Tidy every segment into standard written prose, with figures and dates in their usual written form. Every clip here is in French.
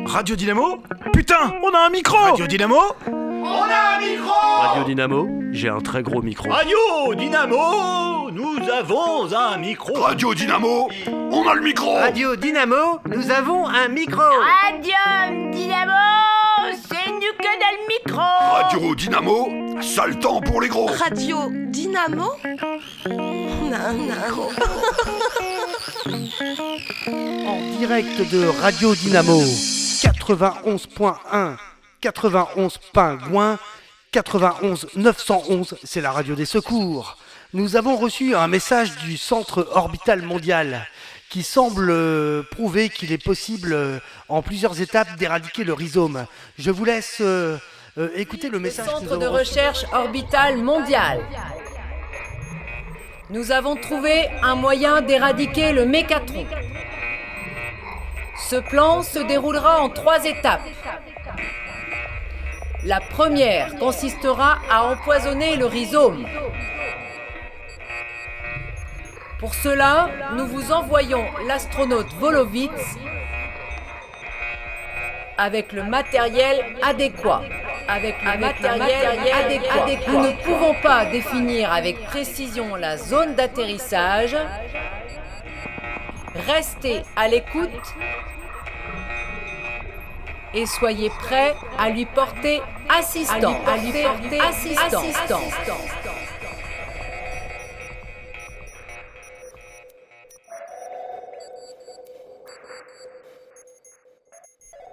Radio Dynamo? Putain, on a un micro! Radio Dynamo? On a un micro! Radio Dynamo, j'ai un très gros micro. Radio Dynamo, nous avons un micro. Radio Dynamo, on a le micro. Radio Dynamo, nous avons un micro. Radio Dynamo, c'est nous que dans le micro. Radio Dynamo, sale temps pour les gros. Radio Dynamo, on a un micro. En direct de Radio Dynamo, 91.1, 91 Pingouin, 91 911, c'est la radio des secours. Nous avons reçu un message du Centre Orbital Mondial qui semble prouver qu'il est possible en plusieurs étapes d'éradiquer le rhizome. Je vous laisse écouter le message. Centre de recherche Orbital Mondial. Nous avons trouvé un moyen d'éradiquer le mécatron. Ce plan se déroulera en 3 étapes. La première consistera à empoisonner le rhizome. Pour cela, nous vous envoyons l'astronaute Volovitz avec le matériel adéquat. Nous ne pouvons pas définir avec précision la zone d'atterrissage. Restez à l'écoute et soyez prêts à lui porter assistance.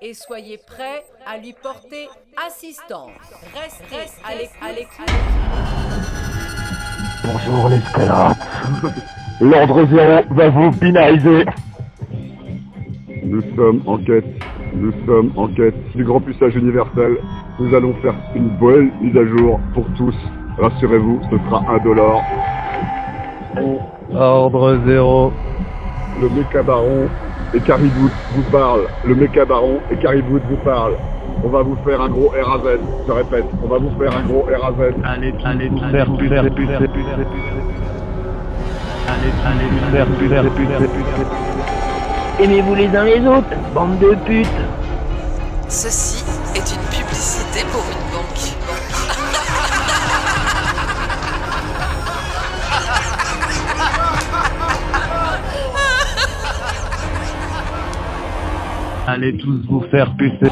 Et soyez prêts à lui porter assistance. Restez à l'écoute. Bonjour les squelettes. L'ordre 0 va vous binariser. Nous sommes en quête du grand puissage universel. Nous allons faire une bonne mise à jour pour tous. Rassurez-vous, ce sera indolore. Ordre 0. Le méca-baron et Caribou vous parle. Le méca-baron et Caribou vous parle. On va vous faire un gros RAZ. Je répète, on va vous faire un gros RAZ. Allez, aimez-vous les uns les autres, bande de putes. Ceci est une publicité pour une banque. Allez tous vous faire pucer.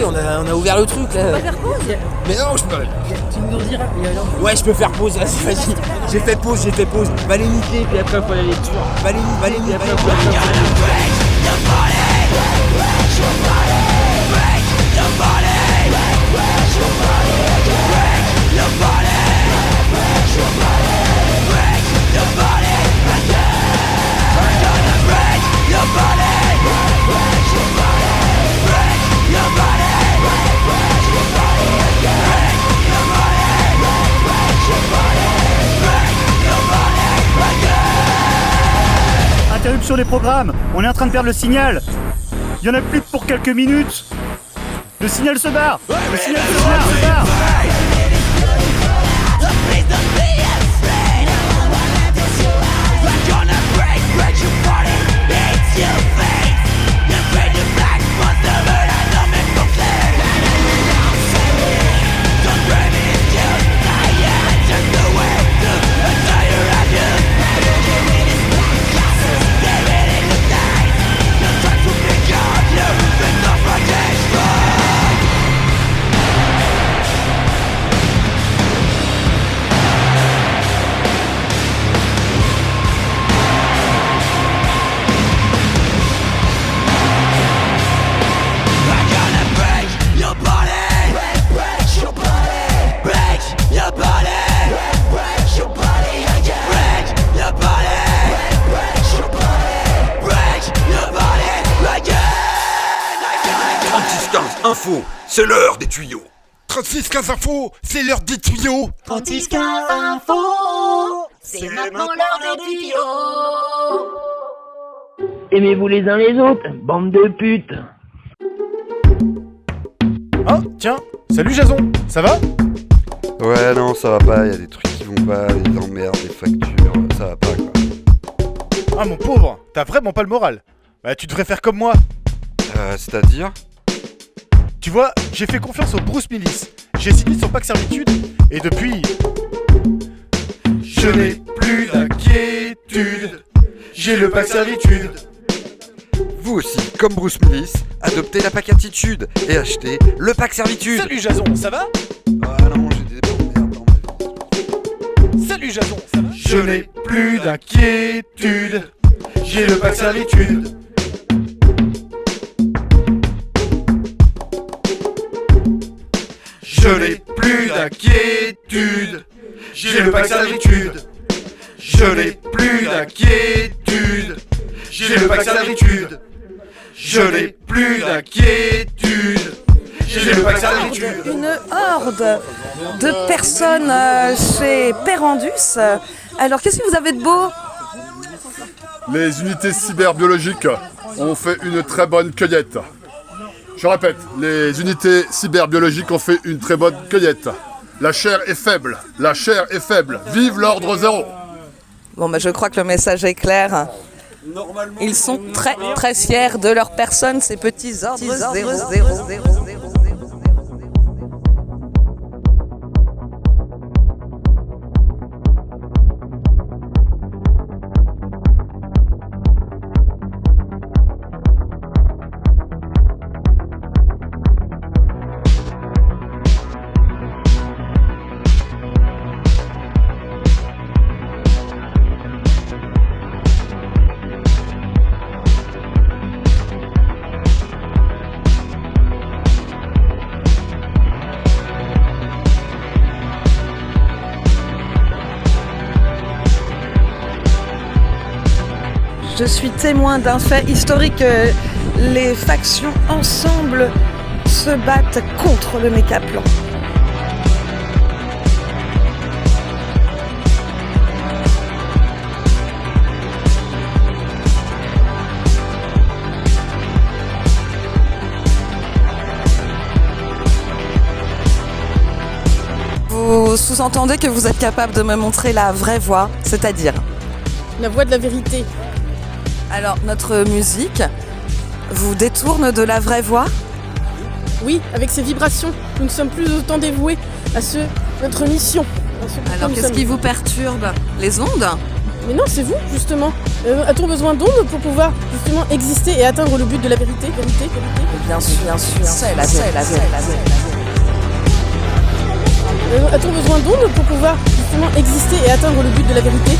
On a ouvert le truc là. On va faire pause. Mais non, je peux. Tu nous diras. Ouais, je peux faire pause, vas-y. J'ai fait pause. Va les niquer, puis après faut la lecture. Va les niquer, après faut la lecture. Interruption des programmes, on est en train de perdre le signal. y en a plus que pour quelques minutes. Le signal se barre. Le signal se barre. Info, c'est l'heure des tuyaux. 3615 info, c'est l'heure des tuyaux. 3615 info, c'est maintenant l'heure des tuyaux. Aimez-vous les uns les autres, bande de putes. Ah, tiens, salut Jason, ça va? Ouais, non, ça va pas, y a des trucs qui vont pas, des emmerdes, des factures, ça va pas quoi. Ah mon pauvre, t'as vraiment pas le moral. Bah tu devrais faire comme moi. C'est-à-dire? Tu vois, j'ai fait confiance au Bruce Willis. J'ai signé son pack servitude et depuis... Je n'ai plus d'inquiétude. J'ai le pack servitude. Vous aussi, comme Bruce Willis, adoptez la pack attitude et achetez le pack servitude. Salut Jason, ça va? Ah non, j'ai des emmerdes dans ma vie. Salut Jason, ça va? Je n'ai plus d'inquiétude. J'ai le pack servitude. Je n'ai plus d'inquiétude. J'ai le pack servitude. Je n'ai plus d'inquiétude. J'ai le pack servitude. Je n'ai plus d'inquiétude. J'ai le pack servitude. Une horde de personnes chez Perandus. Alors, qu'est-ce que vous avez de beau? Les unités cyberbiologiques ont fait une très bonne cueillette. Je répète, les unités cyberbiologiques ont fait une très bonne cueillette. La chair est faible, la chair est faible. Vive l'ordre zéro. Bon, je crois que le message est clair. Ils sont très très fiers de leur personne, ces petits ordres zéro. Je suis témoin d'un fait historique. Les factions ensemble se battent contre le mécaplan. Vous sous-entendez que vous êtes capable de me montrer la vraie voie, c'est-à-dire? La voie de la vérité. Alors, notre musique vous détourne de la vraie voie? Oui, avec ces vibrations, nous ne sommes plus autant dévoués à notre mission. Alors, qu'est-ce qui vous perturbe? Les ondes? Mais non, c'est vous, justement. A-t-on besoin d'ondes pour pouvoir, justement, exister et atteindre le but de la vérité? Bien sûr, c'est la vérité. A-t-on besoin d'ondes pour pouvoir, justement, exister et atteindre le but de la vérité?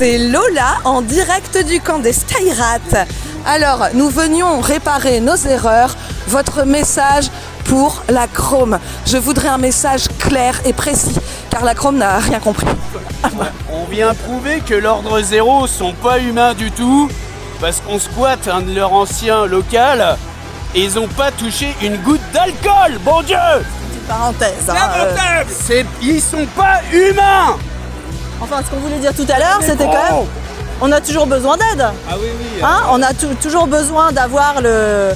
c'est Lola en direct du camp des Skyrats. Alors, nous venions réparer nos erreurs. Votre message pour la Chrome. Je voudrais un message clair et précis, car la Chrome n'a rien compris. On vient prouver que l'ordre zéro sont pas humains du tout, parce qu'on squatte un de leurs anciens locaux et ils ont pas touché une goutte d'alcool, bon Dieu! Petite parenthèse. Ils sont pas humains! Enfin, ce qu'on voulait dire tout à l'heure, c'était quand même... On a toujours besoin d'aide. Ah oui, oui. Hein, on a toujours besoin d'avoir le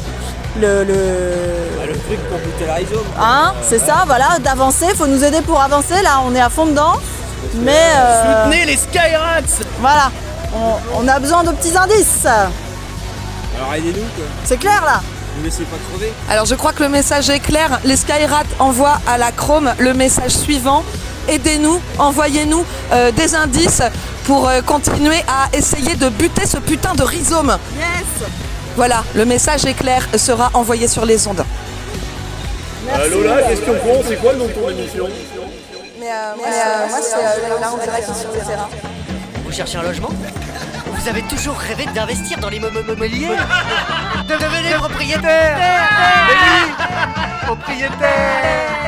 truc pour buter la rhizome. Hein, c'est ça, voilà, d'avancer. Faut nous aider pour avancer. Là, on est à fond dedans. Mais soutenez les Skyrats. Voilà, on a besoin de petits indices. Alors aidez-nous quoi. C'est clair là. Ne laissez pas crever. Alors je crois que le message est clair. Les Skyrats envoient à la Chrome le message suivant. Aidez-nous, envoyez-nous des indices pour continuer à essayer de buter ce putain de rhizome. Yes. Voilà, le message est clair, sera envoyé sur les ondes. Lola, question con, c'est quoi le nom de ton émission? Moi c'est Lola en direct sur le terrain. Vous cherchez un logement? Vous avez toujours rêvé d'investir dans l'immobilier? De devenir propriétaire? Propriétaire.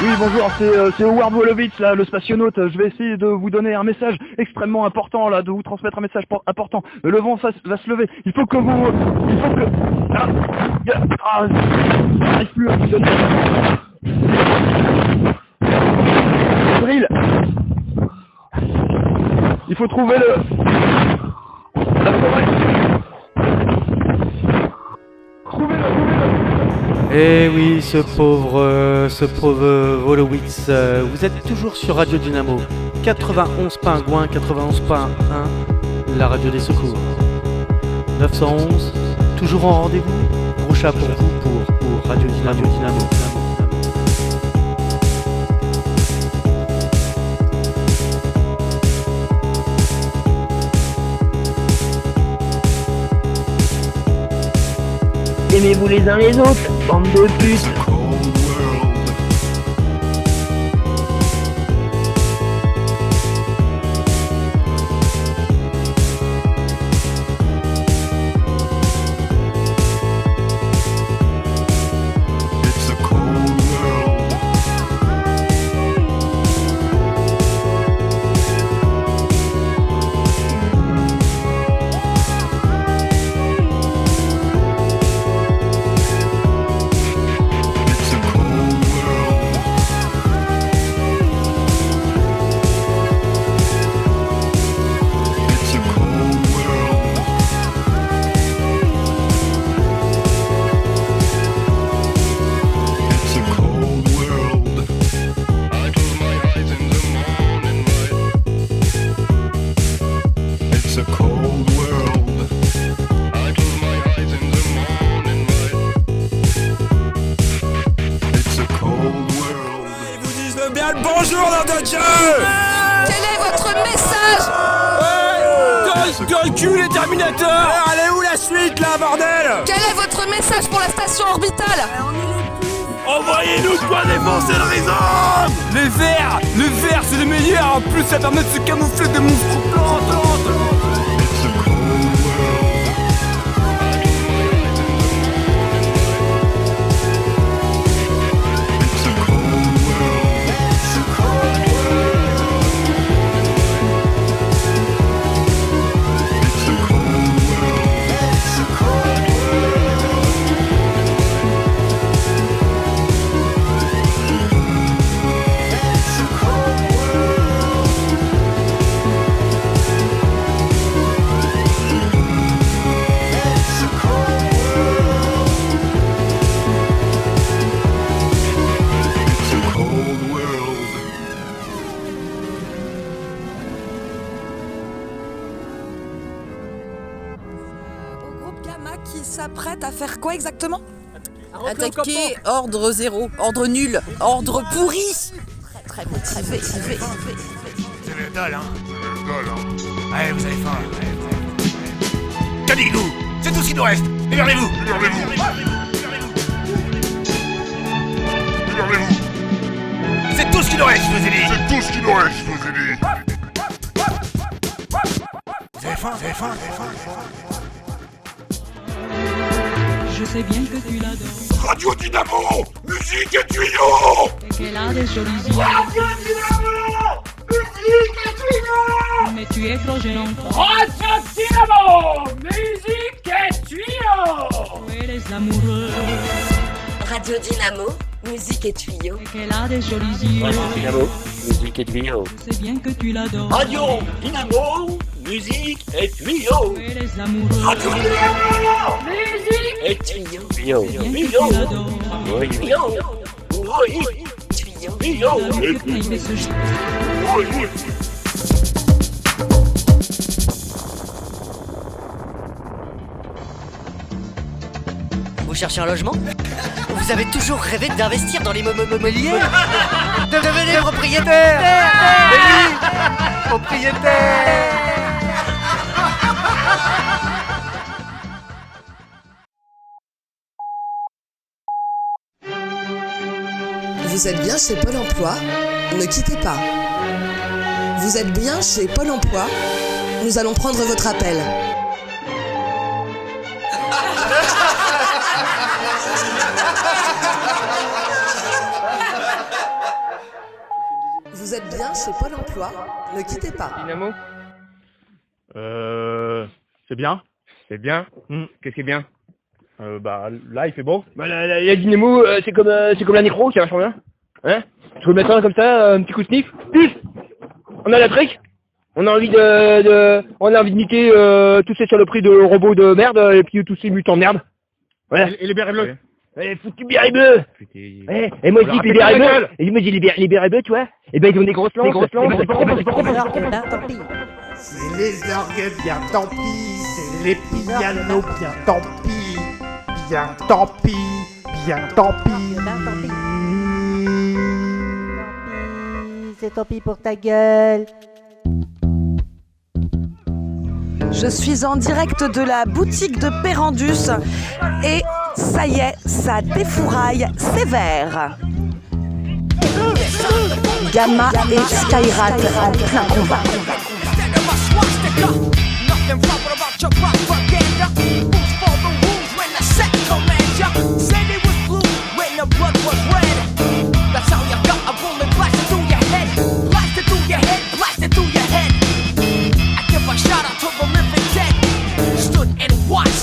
Oui, bonjour, c'est Howard Wolowitz, là, le spationaute. Je vais essayer de vous donner un message extrêmement important, là, de vous transmettre un message important. Le vent va se lever. Il faut que... j'arrive plus à vous donner... Drill. Il faut trouver la forêt. Eh oui, ce pauvre Wolowitz, vous êtes toujours sur Radio Dynamo, 91 Pingouin, 91.1, la radio des secours. 911, toujours en rendez-vous, gros chat pour vous, pour Radio Dynamo. Aimez-vous les uns les autres, bande de putes. Bonjour, nom de Dieu! Quel est votre message? Dans le cul, les Terminators! Elle est où la suite, là, bordel? Quel est votre message pour la station orbitale? Envoyez-nous de quoi défoncer le rhizome! Les verts, c'est le meilleur! En plus, ça permet de se camoufler de monstres plantes! Qui s'apprête à faire quoi exactement? Attaquer ordre zéro, ordre nul, ordre pourri. Très motivé. C'est le dalle, hein. Allez, vous avez faim. Tenez-vous. C'est tout ce qu'il nous reste. Énervez-vous. C'est tout ce qu'il nous reste, je vous ai dit. Je sais bien que tu l'adores. Radio Dynamo, musique et tuyaux. Et qu'elle a des jolis yeux. Radio Dynamo, musique et tuyaux. Mais tu es trop gênant. Radio Dynamo, musique et tuyaux. Où est les amoureux? Radio Dynamo, musique et tuyaux. Et qu'elle a des jolis yeux. Radio Dynamo, musique et tuyaux. Je sais bien que tu l'adores. Radio Dynamo, musique et tuyaux. Où est les amoureux? Radio Dynamo, musique et tuyaux. Tuyaux. Je sais bien que tu l'adores. Oui. Tuyaux. Oui. Tuyaux. Tuyaux. Il fait ce geste. Oui. Vous cherchez un logement? Vous avez toujours rêvé d'investir dans l'immobilier? Devenez propriétaire! Mais oui, propriétaire. Vous êtes bien chez Pôle emploi? Ne quittez pas. Vous êtes bien chez Pôle emploi? Nous allons prendre votre appel. Vous êtes bien chez Pôle emploi? Ne quittez pas. Dynamo c'est bien. C'est bien. Qu'est-ce qui est bien? Bah là il fait beau. Bah la Dynamo c'est comme la Necro qui est vachement bien. Hein? Tu veux mettre un comme ça, un petit coup de sniff? Pif! On a la trick. On a envie de niquer tous ces saloperies de robots de merde et puis tous ces mutants de merde. Voilà. Et les bérets bleus? Foutu bérets bleus! Et moi je dis que les bérets bleus, et moi je dis les bérets bleus, tu vois, et ben ils ont des grosses lances. Tant pis. C'est les orgues, bien tant pis. C'est les pianos, bien tant pis. Bien tant pis. Bien tant pis. C'est tant pis pour ta gueule. Je suis en direct de la boutique de Pérandus et ça y est, ça défouraille sévère. Gamma et Skyrat en plein combat.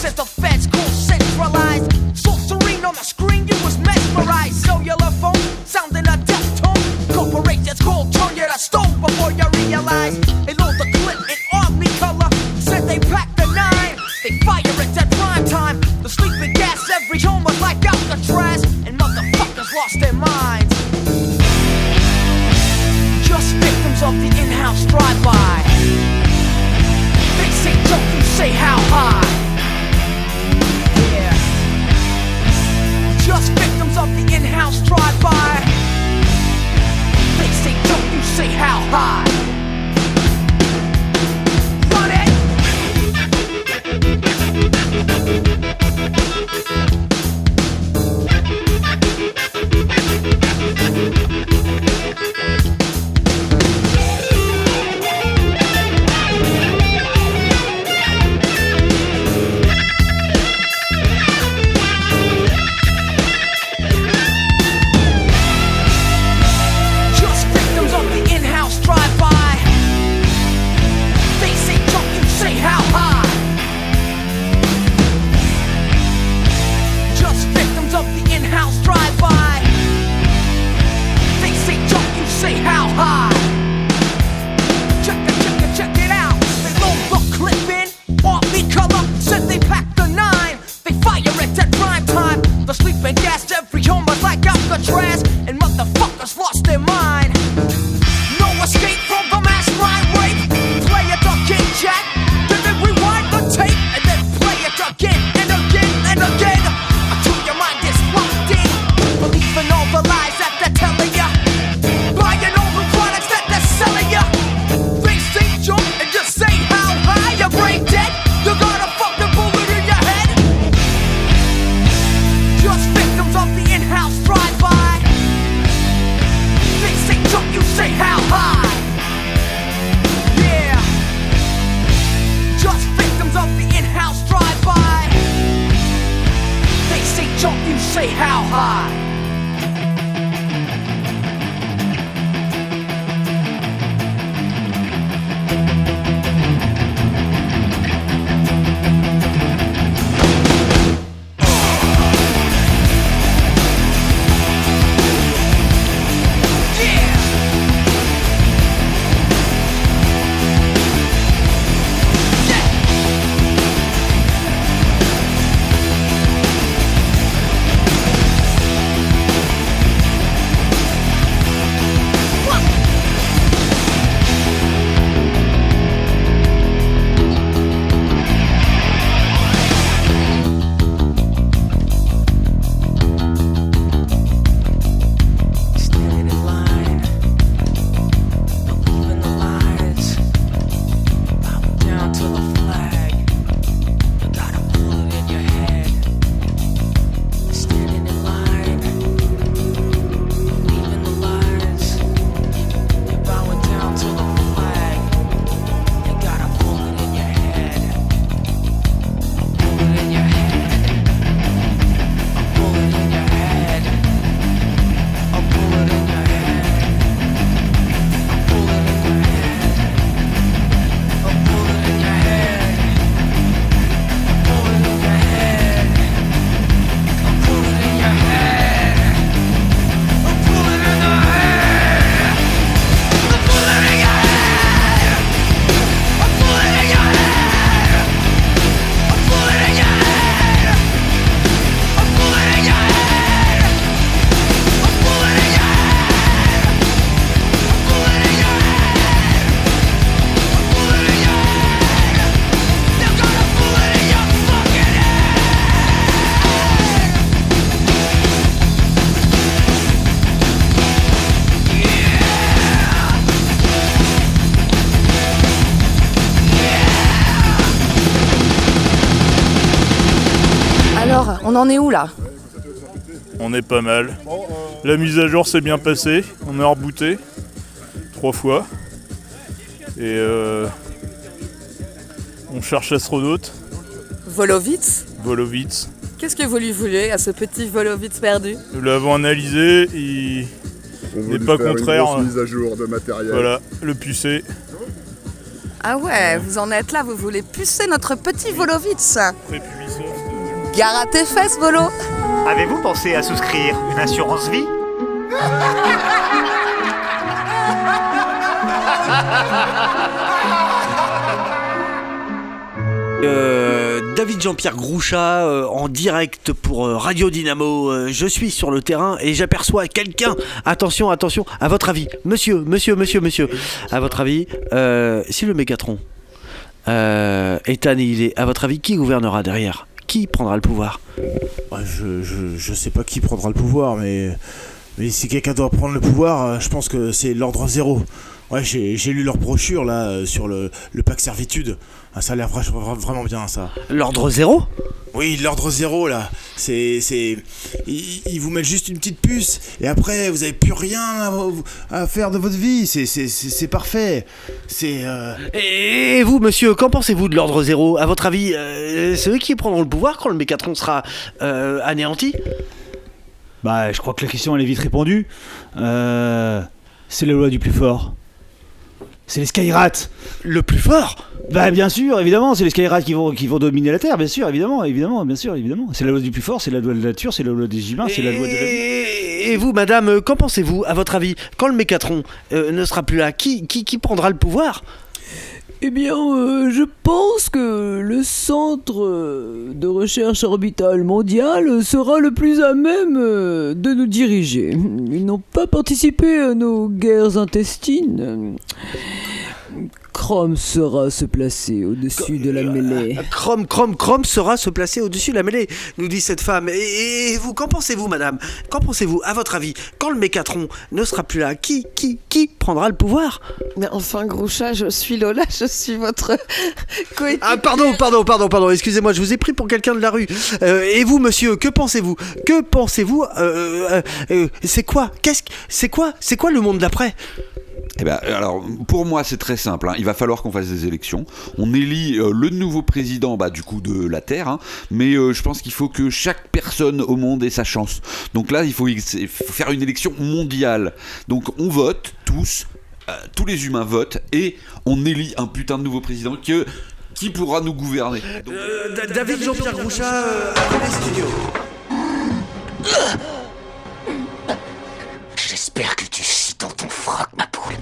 As the feds call centralized, so serene on the screen you was mesmerized. Cellular phone sounding a death tone. Corporations call, turn you to stone before you realize. They load the clip in army color. Said they packed the 9. They fire it at prime time. The sleeping gas every home was like Alcatraz, and motherfuckers lost their minds. Just victims of the in-house drive-by. They say don't you say how high. Just victims of the in-house drive-by. They say, don't you say how high. Run it! Just victims of say how high. Alors, on en est où là? On est pas mal. La mise à jour s'est bien passée. On est rebooté 3 fois. Et on cherche astronaute. Volovitz? Volovitz. Qu'est-ce que vous lui voulez à ce petit Volovitz perdu? Nous l'avons analysé. Il n'est pas contraire. Une grosse mise à jour de matériel. Voilà, le pucer. Ah ouais, vous en êtes là, vous voulez pucer notre petit Volovitz. Gare à tes fesses, Volo. Avez-vous pensé à souscrire une assurance vie? David Jean-Pierre Grouchat en direct pour Radio Dynamo. Je suis sur le terrain et j'aperçois quelqu'un. Attention, attention, à votre avis, monsieur, à votre avis, si le Mégatron est annihilé, à votre avis, qui gouvernera derrière? Qui prendra le pouvoir? Je sais pas qui prendra le pouvoir, mais si quelqu'un doit prendre le pouvoir, je pense que c'est l'ordre zéro. Ouais, j'ai lu leur brochure là sur le pack servitude. Ah, ça a l'air vraiment bien ça. L'ordre zéro? Oui, l'ordre zéro là. Ils vous mettent juste une petite puce et après vous avez plus rien à faire de votre vie. C'est parfait. Et vous, monsieur, qu'en pensez-vous de l'ordre zéro? À votre avis, c'est eux qui prendront le pouvoir quand le Mégatron sera anéanti? Bah, je crois que la question elle est vite répondue. C'est la loi du plus fort. C'est les Skyrats. Le plus fort? Bah bien sûr, évidemment, c'est les Skyrats qui vont dominer la Terre, bien sûr, évidemment. C'est la loi du plus fort, c'est la loi de la nature, c'est la loi des humains, c'est la loi de la vie. Et vous, madame, qu'en pensez-vous? À votre avis, quand le Mégatron ne sera plus là, qui prendra le pouvoir? Eh bien, je pense que le centre de recherche orbitale mondial sera le plus à même de nous diriger. Ils n'ont pas participé à nos guerres intestines. Chrome saura se placer au-dessus de la mêlée. Chrome saura se placer au-dessus de la mêlée, nous dit cette femme. Et vous, qu'en pensez-vous, madame? Qu'en pensez-vous, à votre avis, quand le Mégatron ne sera plus là, qui prendra le pouvoir? Mais enfin, Grouchat, je suis Lola, je suis votre coéquipier. Ah, pardon, excusez-moi, je vous ai pris pour quelqu'un de la rue. Et vous, monsieur, que pensez-vous? C'est quoi le monde d'après? Eh ben, alors, pour moi, c'est très simple. Il va falloir qu'on fasse des élections. On élit le nouveau président, du coup, de la Terre. Mais je pense qu'il faut que chaque personne au monde ait sa chance. Donc là, il faut faire une élection mondiale. Donc on vote tous. Tous les humains votent et on élit un putain de nouveau président qui pourra nous gouverner. Donc... David Jean-Pierre Grouchat à les studios. J'espère que tu chies dans ton froc, ma poule.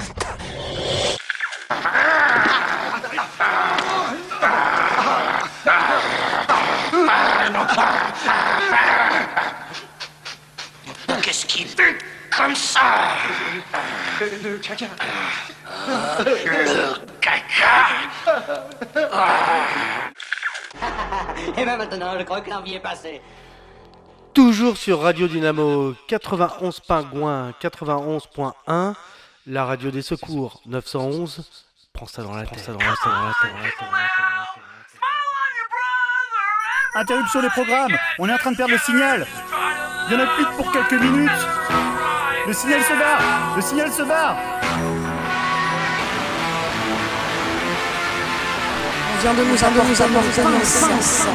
Qu'est-ce qu'il fait comme ça? Le caca. Le caca. Et ben maintenant, je crois que l'envie est passée. Toujours sur Radio Dynamo 91 Pingouin 91.1, la radio des secours 911. Prends ça dans la tête. Interruption des programmes, on est en train de perdre le signal. Il y en a plus que pour quelques minutes. Le signal se barre. On vient de nous apporter un sens.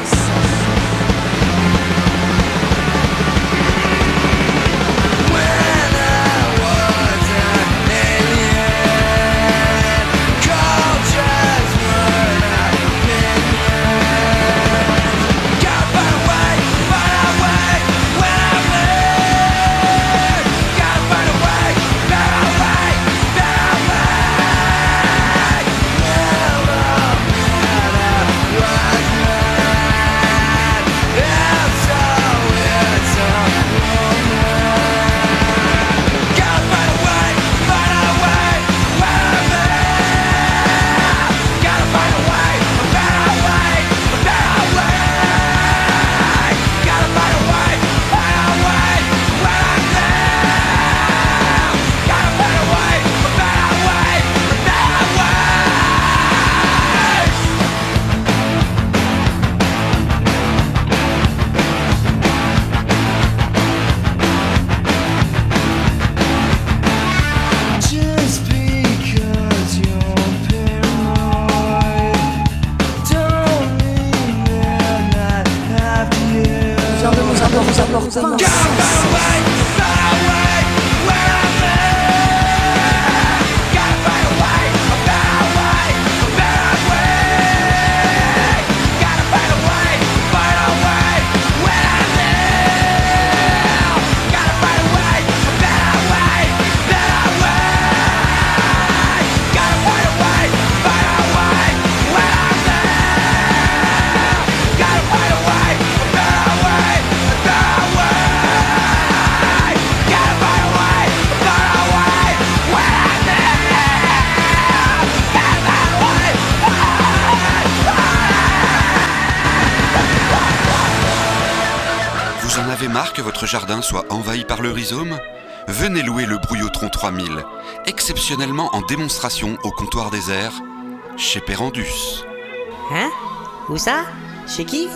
Que votre jardin soit envahi par le rhizome? Venez louer le Brouillotron 3000, exceptionnellement en démonstration au comptoir des airs, chez Perandus. Hein? Où ça? Chez qui?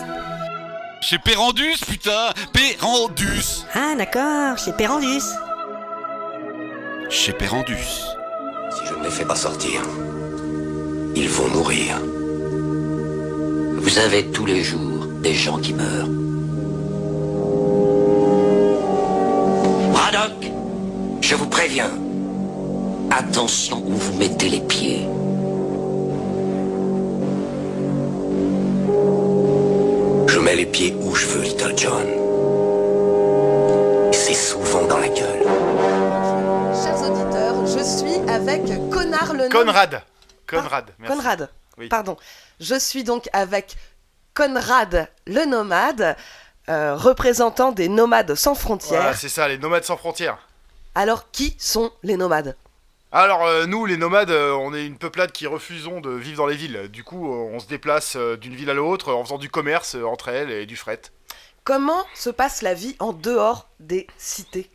Chez Perandus, putain! Perandus! Ah d'accord, chez Perandus. Chez Perandus. Si je ne les fais pas sortir, ils vont mourir. Vous avez tous les jours des gens qui meurent. Braddock, je vous préviens. Attention où vous mettez les pieds. Je mets les pieds où je veux, Little John. C'est souvent dans la gueule. Chers auditeurs, je suis avec Connard le Conrad, merci. Conrad, Oui. pardon. Je suis donc avec Conrad le nomade, représentant des nomades sans frontières. Voilà, c'est ça, les nomades sans frontières. Alors, qui sont les nomades? Alors nous les nomades, on est une peuplade qui refusons de vivre dans les villes. Du coup on se déplace d'une ville à l'autre en faisant du commerce entre elles et du fret. Comment se passe la vie en dehors des cités?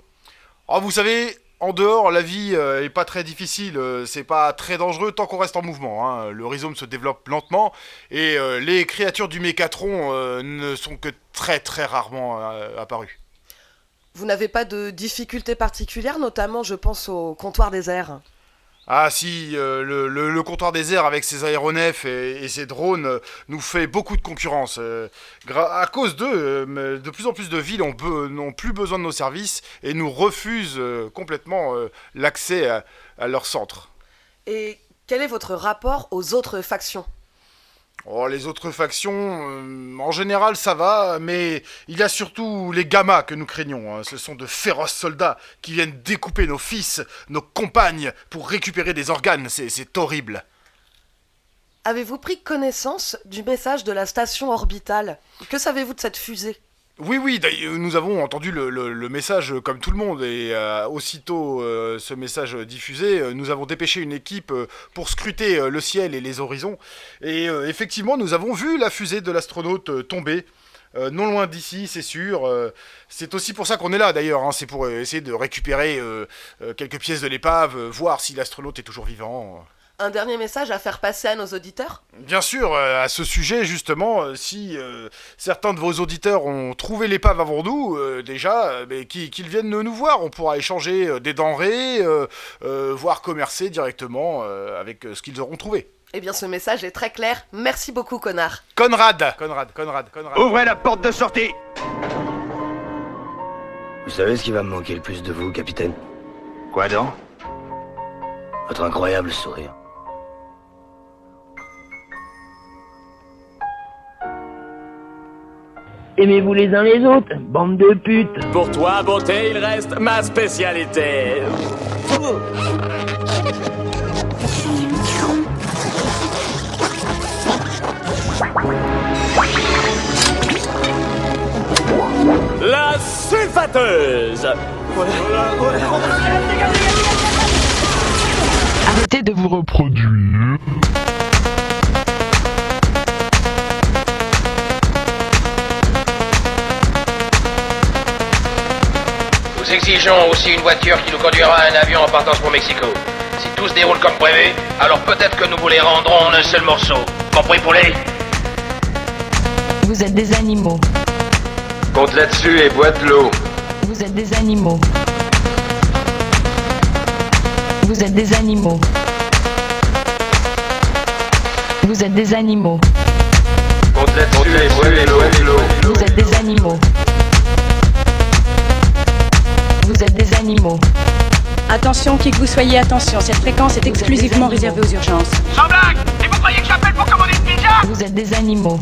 Oh, vous savez, en dehors la vie est pas très difficile, c'est pas très dangereux tant qu'on reste en mouvement, hein. Le rhizome se développe lentement et les créatures du mécatron ne sont que très très rarement apparues. Vous n'avez pas de difficultés particulières, notamment je pense au comptoir des airs? Ah si, le comptoir des airs avec ses aéronefs et ses drones nous fait beaucoup de concurrence. À cause d'eux, de plus en plus de villes n'ont plus besoin de nos services et nous refusent complètement l'accès à leur centre. Et quel est votre rapport aux autres factions ? Oh, les autres factions, en général, ça va, mais il y a surtout les Gamma que nous craignons. Hein. Ce sont de féroces soldats qui viennent découper nos fils, nos compagnes, pour récupérer des organes. C'est horrible. Avez-vous pris connaissance du message de la station orbitale ? Que savez-vous de cette fusée ? Oui, nous avons entendu le message comme tout le monde et aussitôt ce message diffusé, nous avons dépêché une équipe pour scruter le ciel et les horizons et effectivement nous avons vu la fusée de l'astronaute tomber non loin d'ici, c'est sûr. C'est aussi pour ça qu'on est là d'ailleurs, hein, c'est pour essayer de récupérer quelques pièces de l'épave, voir si l'astronaute est toujours vivant. Un dernier message à faire passer à nos auditeurs ? Bien sûr, à ce sujet justement, si certains de vos auditeurs ont trouvé l'épave avant nous, déjà, qu'ils viennent nous voir, on pourra échanger des denrées, voire commercer directement avec ce qu'ils auront trouvé. Eh bien ce message est très clair, merci beaucoup connard. Conrad. Ouvrez la porte de sortie. Vous savez ce qui va me manquer le plus de vous, capitaine ? Quoi donc ? Votre incroyable sourire. Aimez-vous les uns les autres, bande de putes. Pour toi, beauté, il reste ma spécialité. La sulfateuse. Arrêtez de vous reproduire. Nous exigeons aussi une voiture qui nous conduira à un avion en partance pour Mexico. Si tout se déroule comme prévu, alors peut-être que nous vous les rendrons en un seul morceau. Compris, poulet ? Vous êtes des animaux. Compte là-dessus et bois de l'eau. Vous êtes des animaux. Vous êtes des animaux. Vous êtes des animaux. Compte là-dessus et bois de l'eau. Vous êtes des animaux. Vous êtes des animaux. Attention, qui que vous soyez, attention, cette fréquence est exclusivement réservée aux urgences. Sans blague. Et vous croyez que j'appelle pour commander une pizza ? Vous êtes des animaux.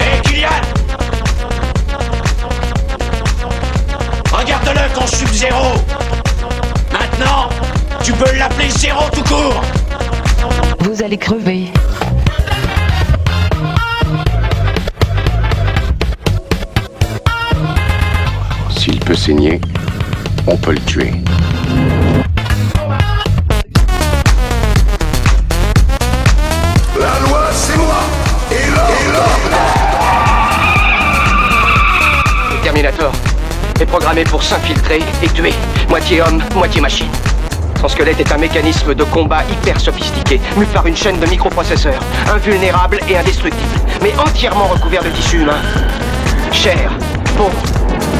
Hé, Kylian ! Regarde-le, ton Sub-Zéro. Maintenant, tu peux l'appeler Zéro tout court. Vous allez crever. S'il peut saigner, on peut le tuer. La loi, c'est moi. Et l'ordre. Le Terminator est programmé pour s'infiltrer et tuer, moitié homme, moitié machine. Son squelette est un mécanisme de combat hyper sophistiqué, mu par une chaîne de microprocesseurs, invulnérable et indestructible, mais entièrement recouvert de tissu humain. Chair, peau,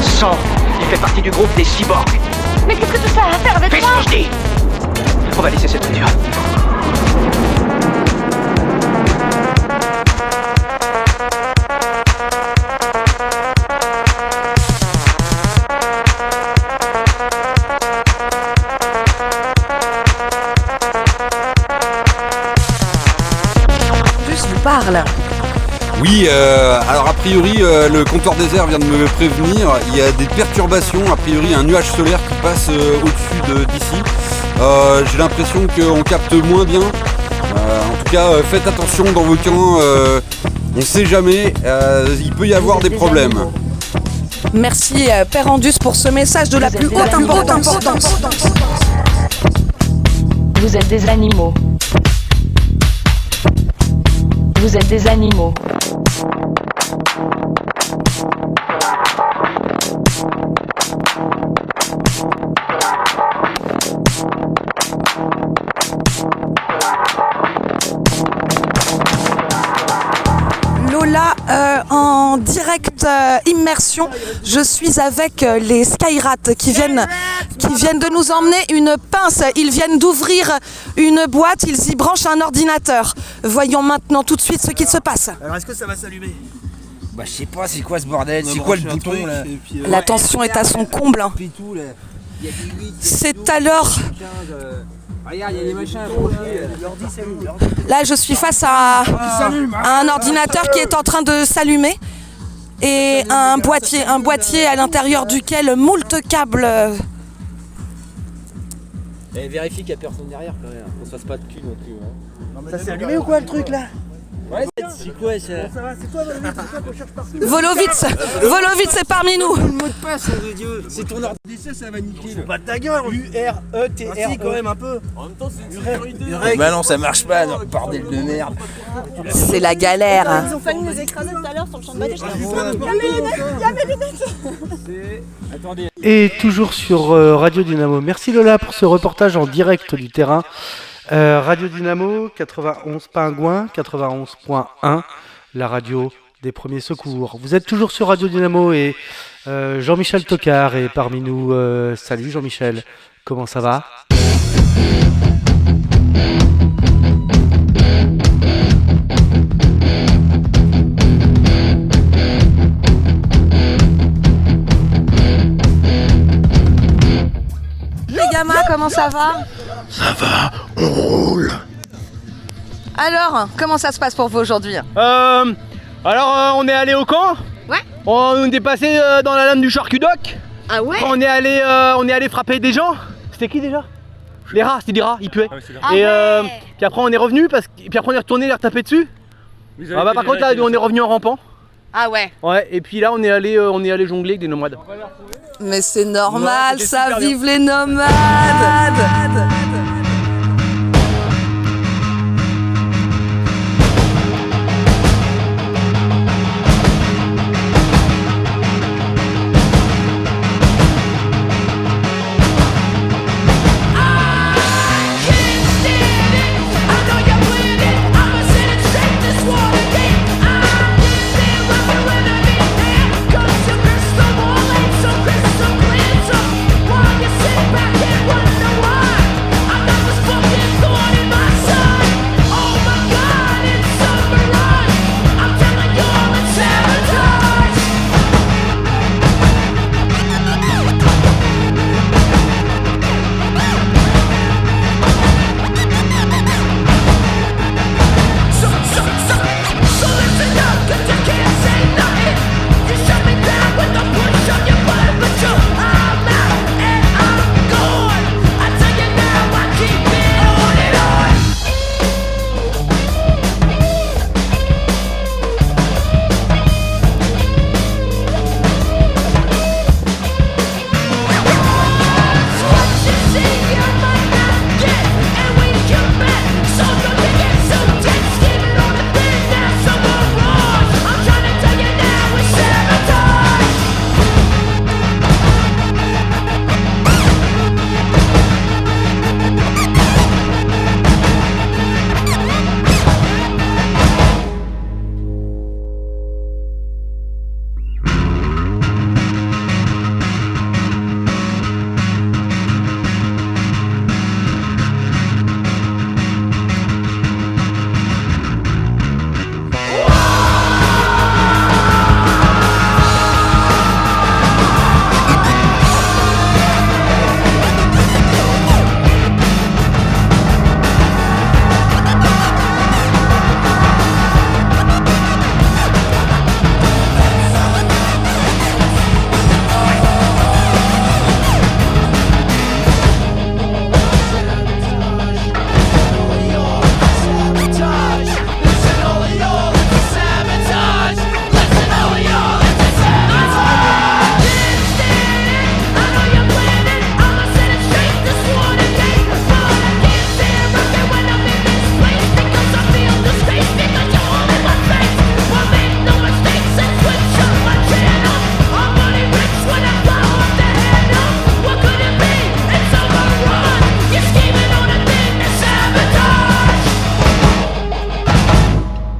sang, il fait partie du groupe des cyborgs. Mais qu'est-ce que tout ça a à faire avec Fais ce que je dis. On va laisser cette créature. Juste vous parle. Oui, alors a priori, le comptoir des airs vient de me prévenir. Il y a des perturbations, a priori un nuage solaire qui passe au-dessus d'ici. J'ai l'impression qu'on capte moins bien. En tout cas, faites attention dans vos camps. On sait jamais, il peut y avoir des problèmes. Merci Père Andus pour ce message de la plus haute importance. Vous êtes des animaux. Vous êtes des animaux. Lola en direct cette immersion, je suis avec les Skyrats qui viennent de nous emmener une pince. Ils viennent d'ouvrir une boîte, ils y branchent un ordinateur. Voyons maintenant tout de suite ce qu'il se passe. Alors est-ce que ça va s'allumer? Bah je sais pas, c'est quoi ce bordel? C'est quoi le bouton là? La tension est à son comble. Hein. C'est alors... Regarde, il y a des machins à l'ordi s'allume. Là, je suis face à un ordinateur qui est en train de s'allumer et un boîtier à l'intérieur duquel moult câbles. Et vérifie qu'il n'y a personne derrière quand même, qu'on se fasse pas de cul non plus. Hein. Ça s'est allumé ou quoi le truc là? Ouais, c'est quoi ça? Bon, ça va, c'est toi Volovitz est parmi nous. Le mot de passe, mon Dieu, c'est ton ordi. Ça va niquer. Pas de ta gueule. U-R-E-T-R. Quand même un peu. En même temps, c'est une sécurité. Bah non, ça marche pas, non, bordel de merde. C'est la galère. Ils ont failli nous écraser tout à l'heure sur le champ de bataille. Il y a mes lunettes. Attendez. Et toujours sur Radio Dynamo. Merci Lola pour ce reportage en direct du terrain. Radio Dynamo, 91 Pingouin, 91.1, la radio des premiers secours. Vous êtes toujours sur Radio Dynamo et Jean-Michel Tocard est parmi nous. Salut Jean-Michel, comment ça va? Les gamins, comment ça va? Ça va, on roule. Alors, comment ça se passe pour vous aujourd'hui? On est allé au camp. Ouais. On est passé dans la lame du charcudoc. Ah ouais? On est allé frapper des gens. C'était qui déjà? Les rats, c'était des rats, ils puaient. Et puis après on est revenu puis après on est retourné les retaper dessus. Par contre là on est revenu en rampant. Ah ouais. Ouais, et puis là on est allé jongler avec des nomades. Mais c'est normal, Ouais, ça, super vive les nomades.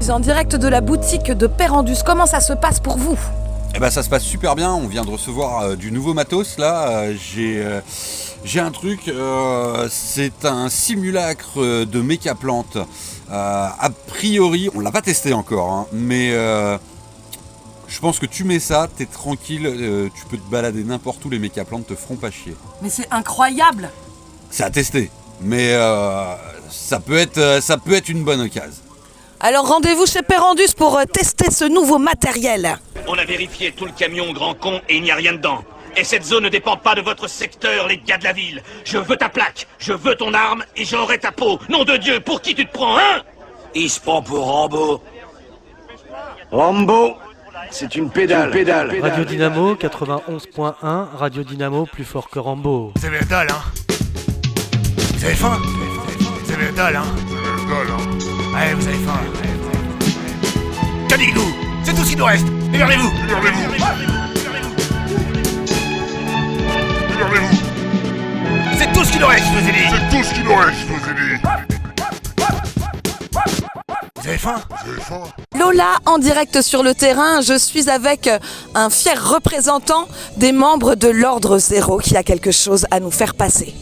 En direct de la boutique de Perrandus, comment ça se passe pour vous? Eh ben, ça se passe super bien, on vient de recevoir du nouveau matos là, j'ai un truc, c'est un simulacre de méca-plante. A priori, on l'a pas testé encore, hein, mais je pense que tu mets ça, t'es tranquille, tu peux te balader n'importe où, les méca-plantes te feront pas chier. Mais c'est incroyable. C'est à tester, mais ça peut être une bonne occasion. Alors rendez-vous chez Perandus pour tester ce nouveau matériel. On a vérifié tout le camion, grand con, et il n'y a rien dedans. Et cette zone ne dépend pas de votre secteur, les gars de la ville. Je veux ta plaque, je veux ton arme, et j'aurai ta peau. Nom de Dieu, pour qui tu te prends, hein? Il se prend pour Rambo. Rambo, c'est une pédale. Radio Dynamo 91.1, Radio Dynamo plus fort que Rambo. Vous avez la dalle, hein? Vous avez faim? Vous avez la dalle, hein? Ouais, vous avez faim. Cadigou, c'est tout ce qui nous reste. Énervez-vous. C'est tout ce qui nous reste, je vous ai dit. Vous avez faim? Lola en direct sur le terrain, je suis avec un fier représentant des membres de l'Ordre Zéro qui a quelque chose à nous faire passer.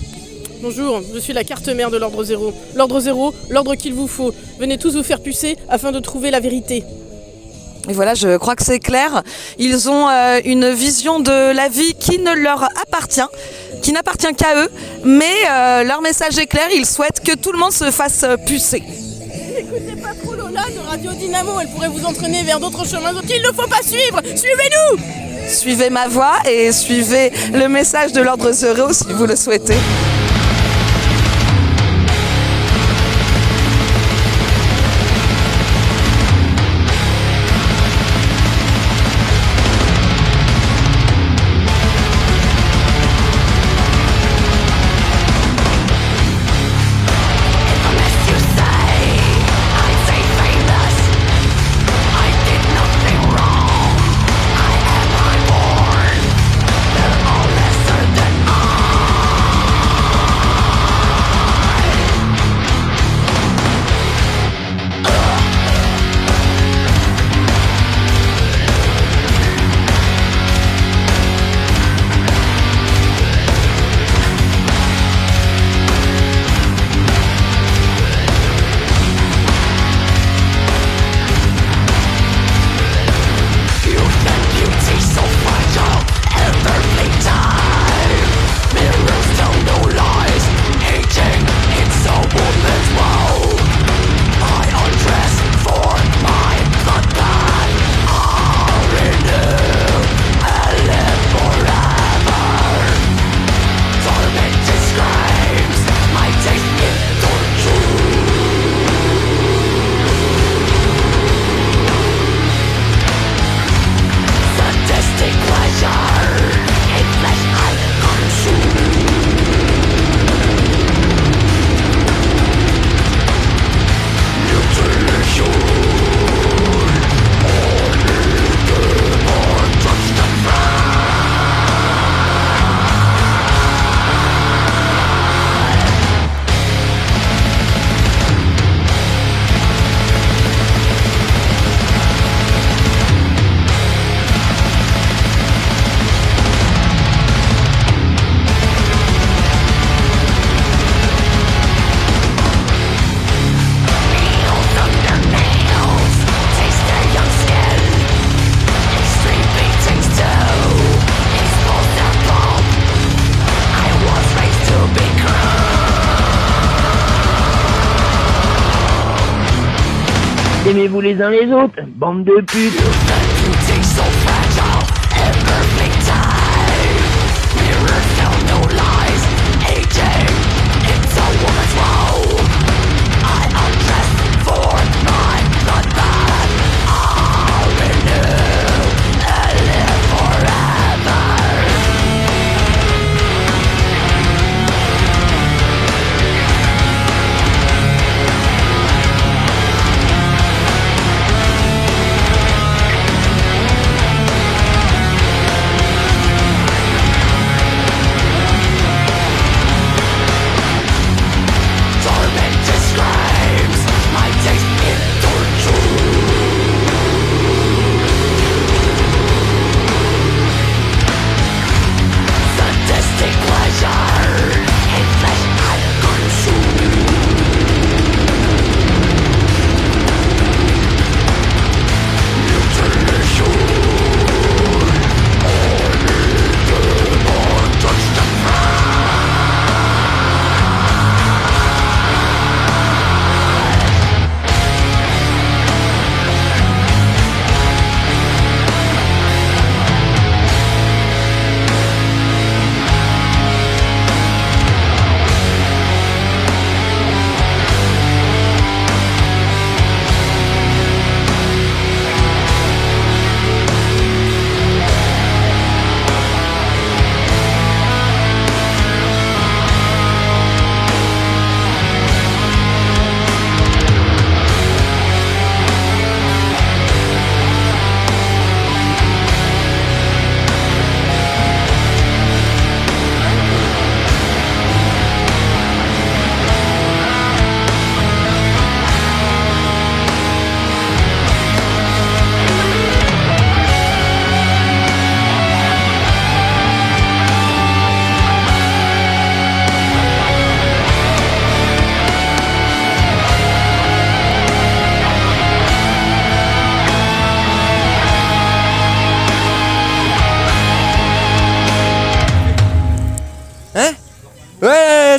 Bonjour, je suis la carte mère de l'Ordre Zéro. L'Ordre Zéro, l'ordre qu'il vous faut. Venez tous vous faire pucer afin de trouver la vérité. Et voilà, je crois que c'est clair. Ils ont une vision de la vie qui ne leur appartient, qui n'appartient qu'à eux. Mais leur message est clair, ils souhaitent que tout le monde se fasse pucer. N'écoutez pas trop Lola de Radio Dynamo, elle pourrait vous entraîner vers d'autres chemins qu'il ne faut pas suivre. Suivez-nous! Suivez ma voix et suivez le message de l'Ordre Zéro si vous le souhaitez. Aimez-vous les uns les autres, bande de putes.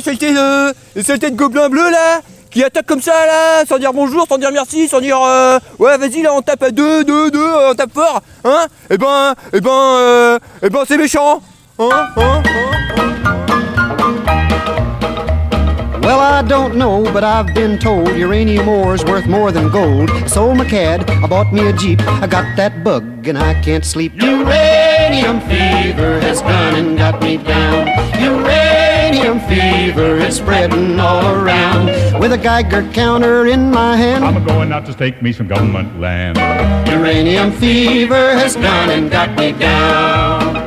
saleté de gobelins bleus là qui attaquent comme ça là, sans dire bonjour, sans dire merci, sans dire ouais vas-y là on tape à 2, on tape fort, hein. Eh ben c'est méchant, Well, I don't know, but I've been told uranium ore's worth more than gold. I sold my cad, I bought me a Jeep, I got that bug and I can't sleep. Uranium fever has gone and got me down. Uranium fever is spreading all around. With a Geiger counter in my hand, I'm going out to stake me some government land. Uranium fever has gone and got me down.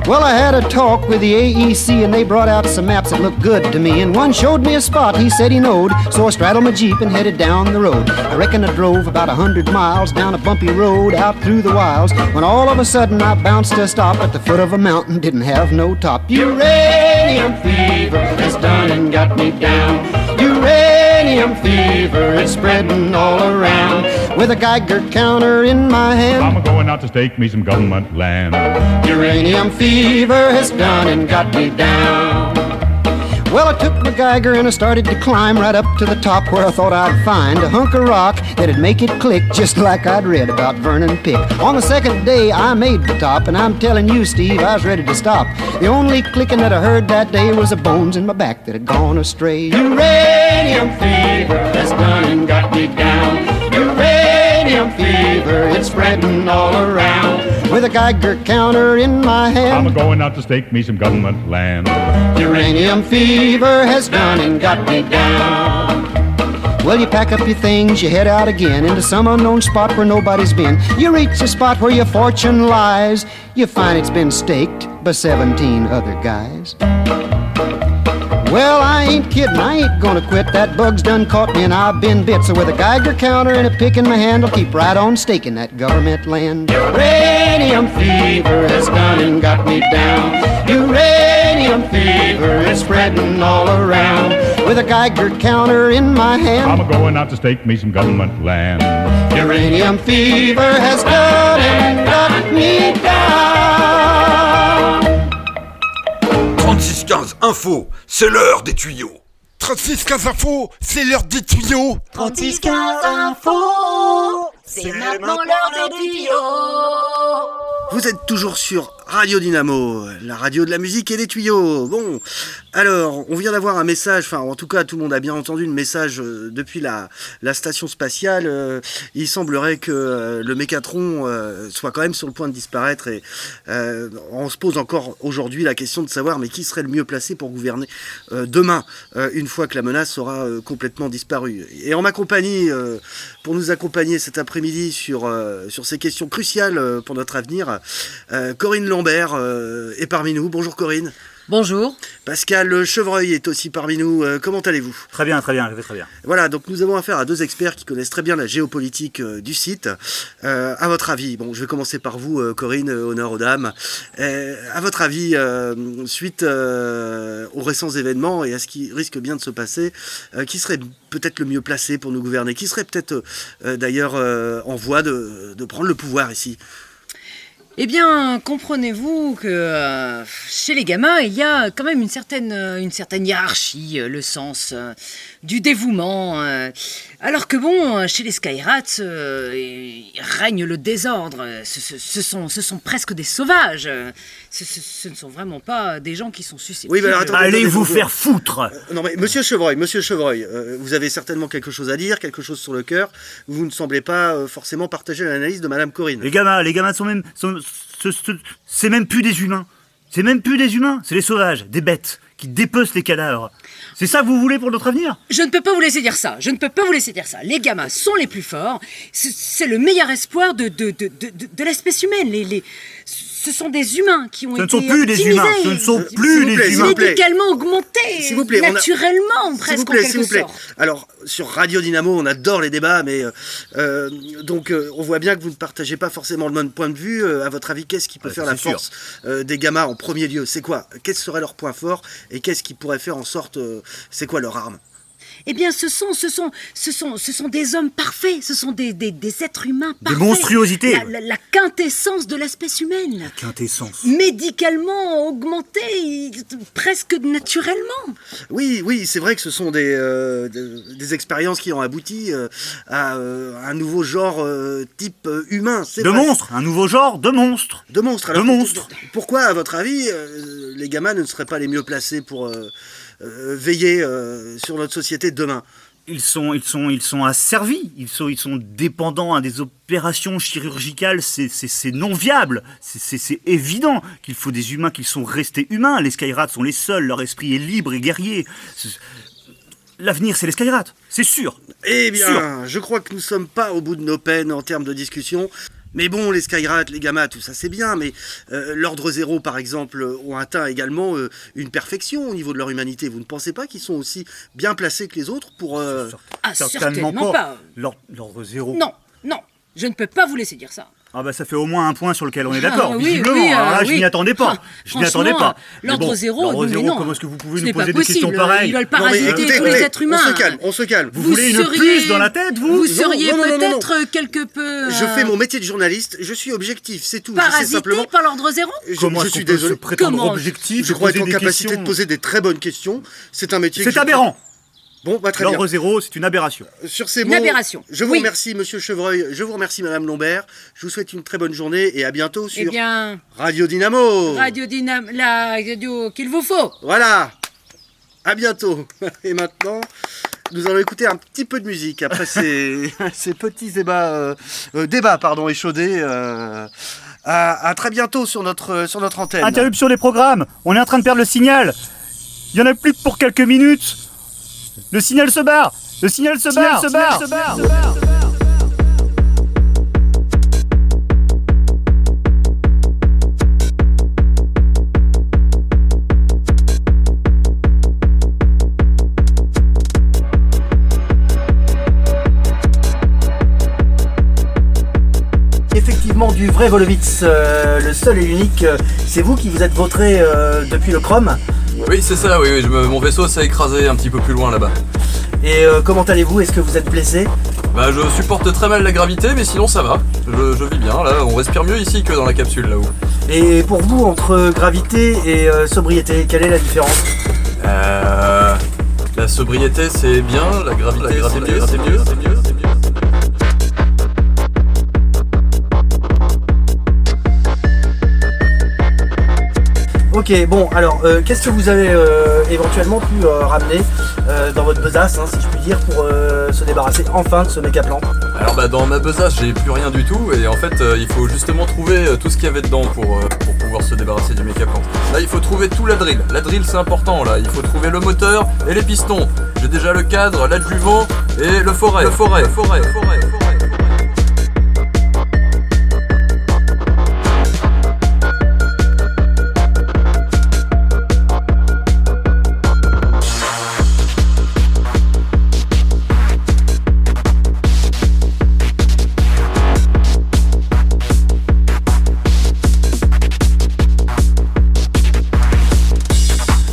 Well, I had a talk with the AEC and they brought out some maps that looked good to me. And one showed me a spot he said he knowed, so I straddled my Jeep and headed down the road. I reckon I drove about 100 miles down a bumpy road out through the wilds, when all of a sudden I bounced to a stop at the foot of a mountain, didn't have no top. Uranium fever has done and got me down. Uranium fever is spreading all around. With a Geiger counter in my hand, I'm going out to stake me some government land. Uranium fever has done and got me down. Well, I took my Geiger and I started to climb right up to the top, where I thought I'd find a hunk of rock that'd make it click, just like I'd read about Vernon Pick. On the second day I made the top, and I'm telling you, Steve, I was ready to stop. The only clicking that I heard that day was the bones in my back that had gone astray. Uranium fever has done and got me down. Uranium fever, it's spreading all around. With a Geiger counter in my hand, I'm going out to stake me some government land. Uranium fever has done and got me down. Well, you pack up your things, you head out again into some unknown spot where nobody's been. You reach the spot where your fortune lies. You find it's been staked by 17 other guys. Well, I ain't kidding, I ain't gonna quit. That bug's done caught me and I've been bit. So with a Geiger counter and a pick in my hand, I'll keep right on staking that government land. Uranium fever has done and got me down. Uranium fever is spreading all around. With a Geiger counter in my hand, I'm going out to stake me some government land. Uranium fever has done and got me down. 3615 Info, c'est l'heure des tuyaux. 3615 Info, c'est l'heure des tuyaux. 3615 Info, c'est maintenant l'heure des tuyaux. Vous êtes toujours sur Radio Dynamo, la radio de la musique et des tuyaux. Bon, alors, on vient d'avoir un message, enfin en tout cas tout le monde a bien entendu le message depuis la station spatiale. Il semblerait que le Mécatron soit quand même sur le point de disparaître et on se pose encore aujourd'hui la question de savoir mais qui serait le mieux placé pour gouverner demain, une fois que la menace aura complètement disparu. Et en ma compagnie, pour nous accompagner cet après-midi sur ces questions cruciales pour notre avenir, Corinne Lambert est parmi nous. Bonjour Corinne. Bonjour. Pascal Chevreuil est aussi parmi nous. Comment allez-vous ? Très bien, je vais très bien. Voilà, donc nous avons affaire à deux experts qui connaissent très bien la géopolitique du site. À votre avis, bon, je vais commencer par vous, Corinne, honneur aux dames. À votre avis, suite aux récents événements et à ce qui risque bien de se passer, qui serait peut-être le mieux placé pour nous gouverner ? Qui serait peut-être d'ailleurs en voie de prendre le pouvoir ici ? Eh bien, comprenez-vous que chez les gamins, il y a quand même une certaine hiérarchie, le sens du dévouement. Alors que bon, chez les Skyrats, il règne le désordre. Ce sont presque des sauvages. Ce ne sont vraiment pas des gens qui sont susceptibles. Oui, alors, allez vous faire foutre. Non mais Monsieur Chevreuil, vous avez certainement quelque chose à dire, quelque chose sur le cœur. Vous ne semblez pas forcément partager l'analyse de Madame Corinne. Les gamins c'est même plus des humains. C'est même plus des humains, c'est les sauvages, des bêtes qui dépecent les cadavres. C'est ça que vous voulez pour notre avenir ? Je ne peux pas vous laisser dire ça. Les gamins sont les plus forts. C'est le meilleur espoir de l'espèce humaine. Ce sont des humains qui ont été Ce ne sont plus des humains. Médicalement augmentés, s'il vous plaît, naturellement, presque en quelque sorte. Alors, sur Radio Dynamo, on adore les débats, mais donc on voit bien que vous ne partagez pas forcément le même point de vue. À votre avis, qu'est-ce qui peut faire la force des gamins en premier lieu ? C'est quoi ? Quels seraient leurs points forts ? Et qu'est-ce qui pourrait faire en sorte... c'est quoi leur arme ? Eh bien, ce sont des hommes parfaits, ce sont des êtres humains parfaits. Des monstruosités. La quintessence de l'espèce humaine. La quintessence. Médicalement augmentés, presque naturellement. Oui, c'est vrai que ce sont des expériences qui ont abouti à un nouveau genre type humain. De monstres, un nouveau genre de monstres. De monstres. Alors, pourquoi, à votre avis, les gamins ne seraient pas les mieux placés pour veiller sur notre société de demain? Ils sont asservis, ils sont dépendants à des opérations chirurgicales, c'est non viable, c'est évident qu'il faut des humains qui sont restés humains. Les Skyrats sont les seuls, leur esprit est libre et guerrier. L'avenir, c'est les Skyrats, c'est sûr. Eh bien, je crois que nous sommes pas au bout de nos peines en termes de discussion. Mais bon, les Skyrats, les gammas, tout ça c'est bien, mais l'Ordre Zéro, par exemple, ont atteint également une perfection au niveau de leur humanité. Vous ne pensez pas qu'ils sont aussi bien placés que les autres pour... certainement pas. L'Ordre Zéro. Non, je ne peux pas vous laisser dire ça. Ah bah ça fait au moins un point sur lequel on est d'accord, oui, visiblement. Alors là, je oui. n'y attendais pas. Je n'y attendais pas. L'Ordre Zéro, non. Comment est-ce que vous pouvez Ce nous n'est poser pas des questions possible. pareilles? Ils veulent parasiter tous les êtres humains. On se calme. Vous voulez une puce dans la tête, vous? Vous seriez Non. peut-être quelque peu... Je fais mon métier de journaliste, je suis objectif, c'est tout. Parasité par l'Ordre Zéro? Je suis désolé. Prétendre objectif, je crois être en capacité de poser des très bonnes questions. C'est un métier... C'est aberrant. Bon, très bien. L'Ordre Zéro, c'est une aberration. Sur ces mots, je vous remercie, Monsieur Chevreuil, je vous remercie, Madame Lombert. Je vous souhaite une très bonne journée et à bientôt sur Radio Dynamo. La radio qu'il vous faut. Voilà. À bientôt. Et maintenant, nous allons écouter un petit peu de musique après ces petits débats échaudés. À très bientôt sur notre antenne. Interruption des programmes. On est en train de perdre le signal. Il y en a plus que pour quelques minutes. Le signal se barre. Le signal se barre. Effectivement, du vrai Volovitz, le seul et l'unique, c'est vous qui vous êtes vautré depuis le Chrome. Oui, c'est ça, oui, mon vaisseau s'est écrasé un petit peu plus loin là-bas. Et comment allez-vous? Est-ce que vous êtes blessé? Bah, je supporte très mal la gravité, mais sinon ça va. Je vis bien, là, on respire mieux ici que dans la capsule là-haut. Et pour vous, entre gravité et sobriété, quelle est la différence? La sobriété c'est bien, la gravité c'est mieux. Ok, bon, alors, qu'est-ce que vous avez éventuellement pu ramener dans votre besace, si je puis dire, pour se débarrasser enfin de ce méca-plan? Alors dans ma besace j'ai plus rien du tout, et en fait il faut justement trouver tout ce qu'il y avait dedans pour pouvoir se débarrasser du méca-plan. Là il faut trouver tout la drill c'est important là, il faut trouver le moteur et les pistons. J'ai déjà le cadre, l'adjuvant et le foret.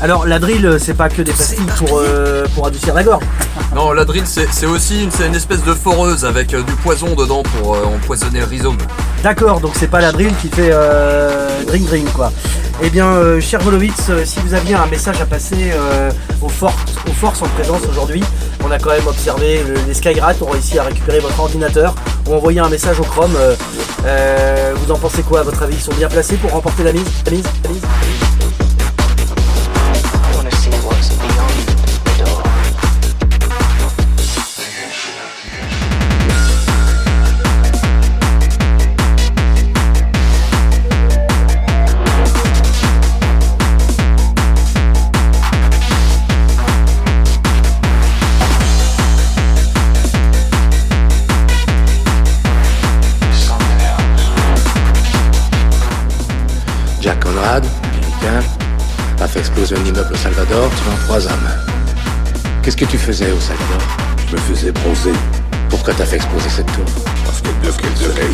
Alors la drill, c'est pas que des pastilles pour adoucir la gorge. Non, la drill c'est aussi une espèce de foreuse avec du poison dedans pour empoisonner le rhizome. D'accord, donc c'est pas la drill qui fait drink quoi. Eh bien, cher Volovitz, si vous aviez un message à passer aux forces en présence aujourd'hui, on a quand même observé les Skyrats ont réussi à récupérer votre ordinateur, ont envoyé un message au Chrome. Vous en pensez quoi à votre avis? Ils sont bien placés pour remporter la mise? Jack Conrad, américain, a fait exploser un immeuble au Salvador, tuant 3 hommes. Qu'est-ce que tu faisais au Salvador? Je me faisais bronzer. Pourquoi t'as fait exploser cette tour? Parce qu'elle bloquait le soleil.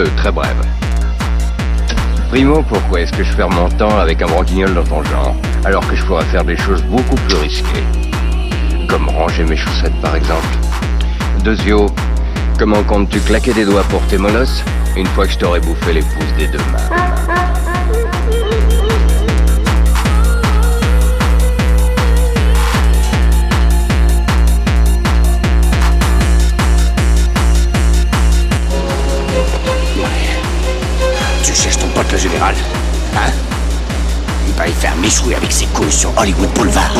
2 très brèves. Primo, pourquoi est-ce que je perds mon temps avec un branquignol dans ton genre, alors que je pourrais faire des choses beaucoup plus risquées? Comme ranger mes chaussettes par exemple. Deuxio, comment comptes-tu claquer des doigts pour tes molosses, une fois que je t'aurai bouffé les pouces des 2 mains? Tu cherches ton pote le général? Hein? Il va y faire méchouer avec ses couilles sur Hollywood Boulevard.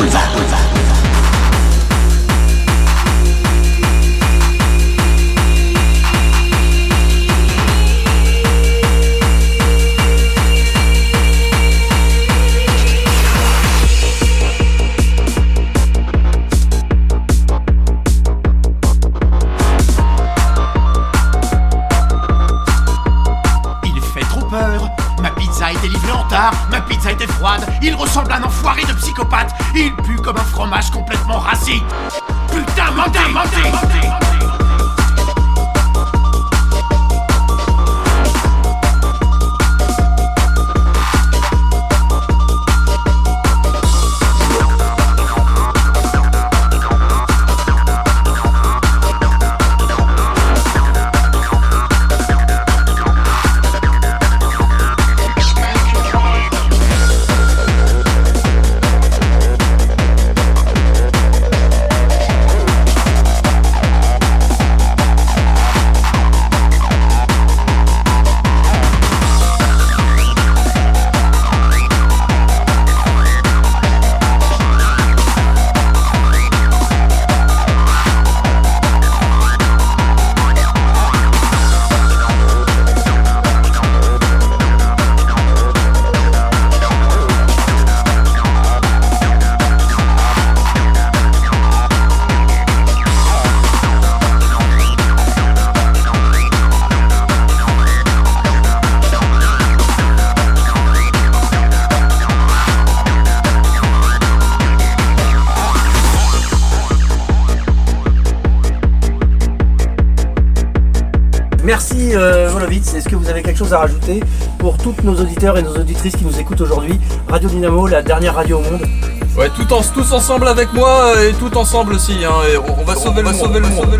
Ma pizza était froide, il ressemble à un enfoiré de psychopathe, il pue comme un fromage complètement rassis. Putain, mentez. Merci Volovitz, est-ce que vous avez quelque chose à rajouter pour tous nos auditeurs et nos auditrices qui nous écoutent aujourd'hui? Radio Dynamo, la dernière radio au monde. Ouais, tous ensemble avec moi et tout ensemble aussi, hein, et on va sauver le monde.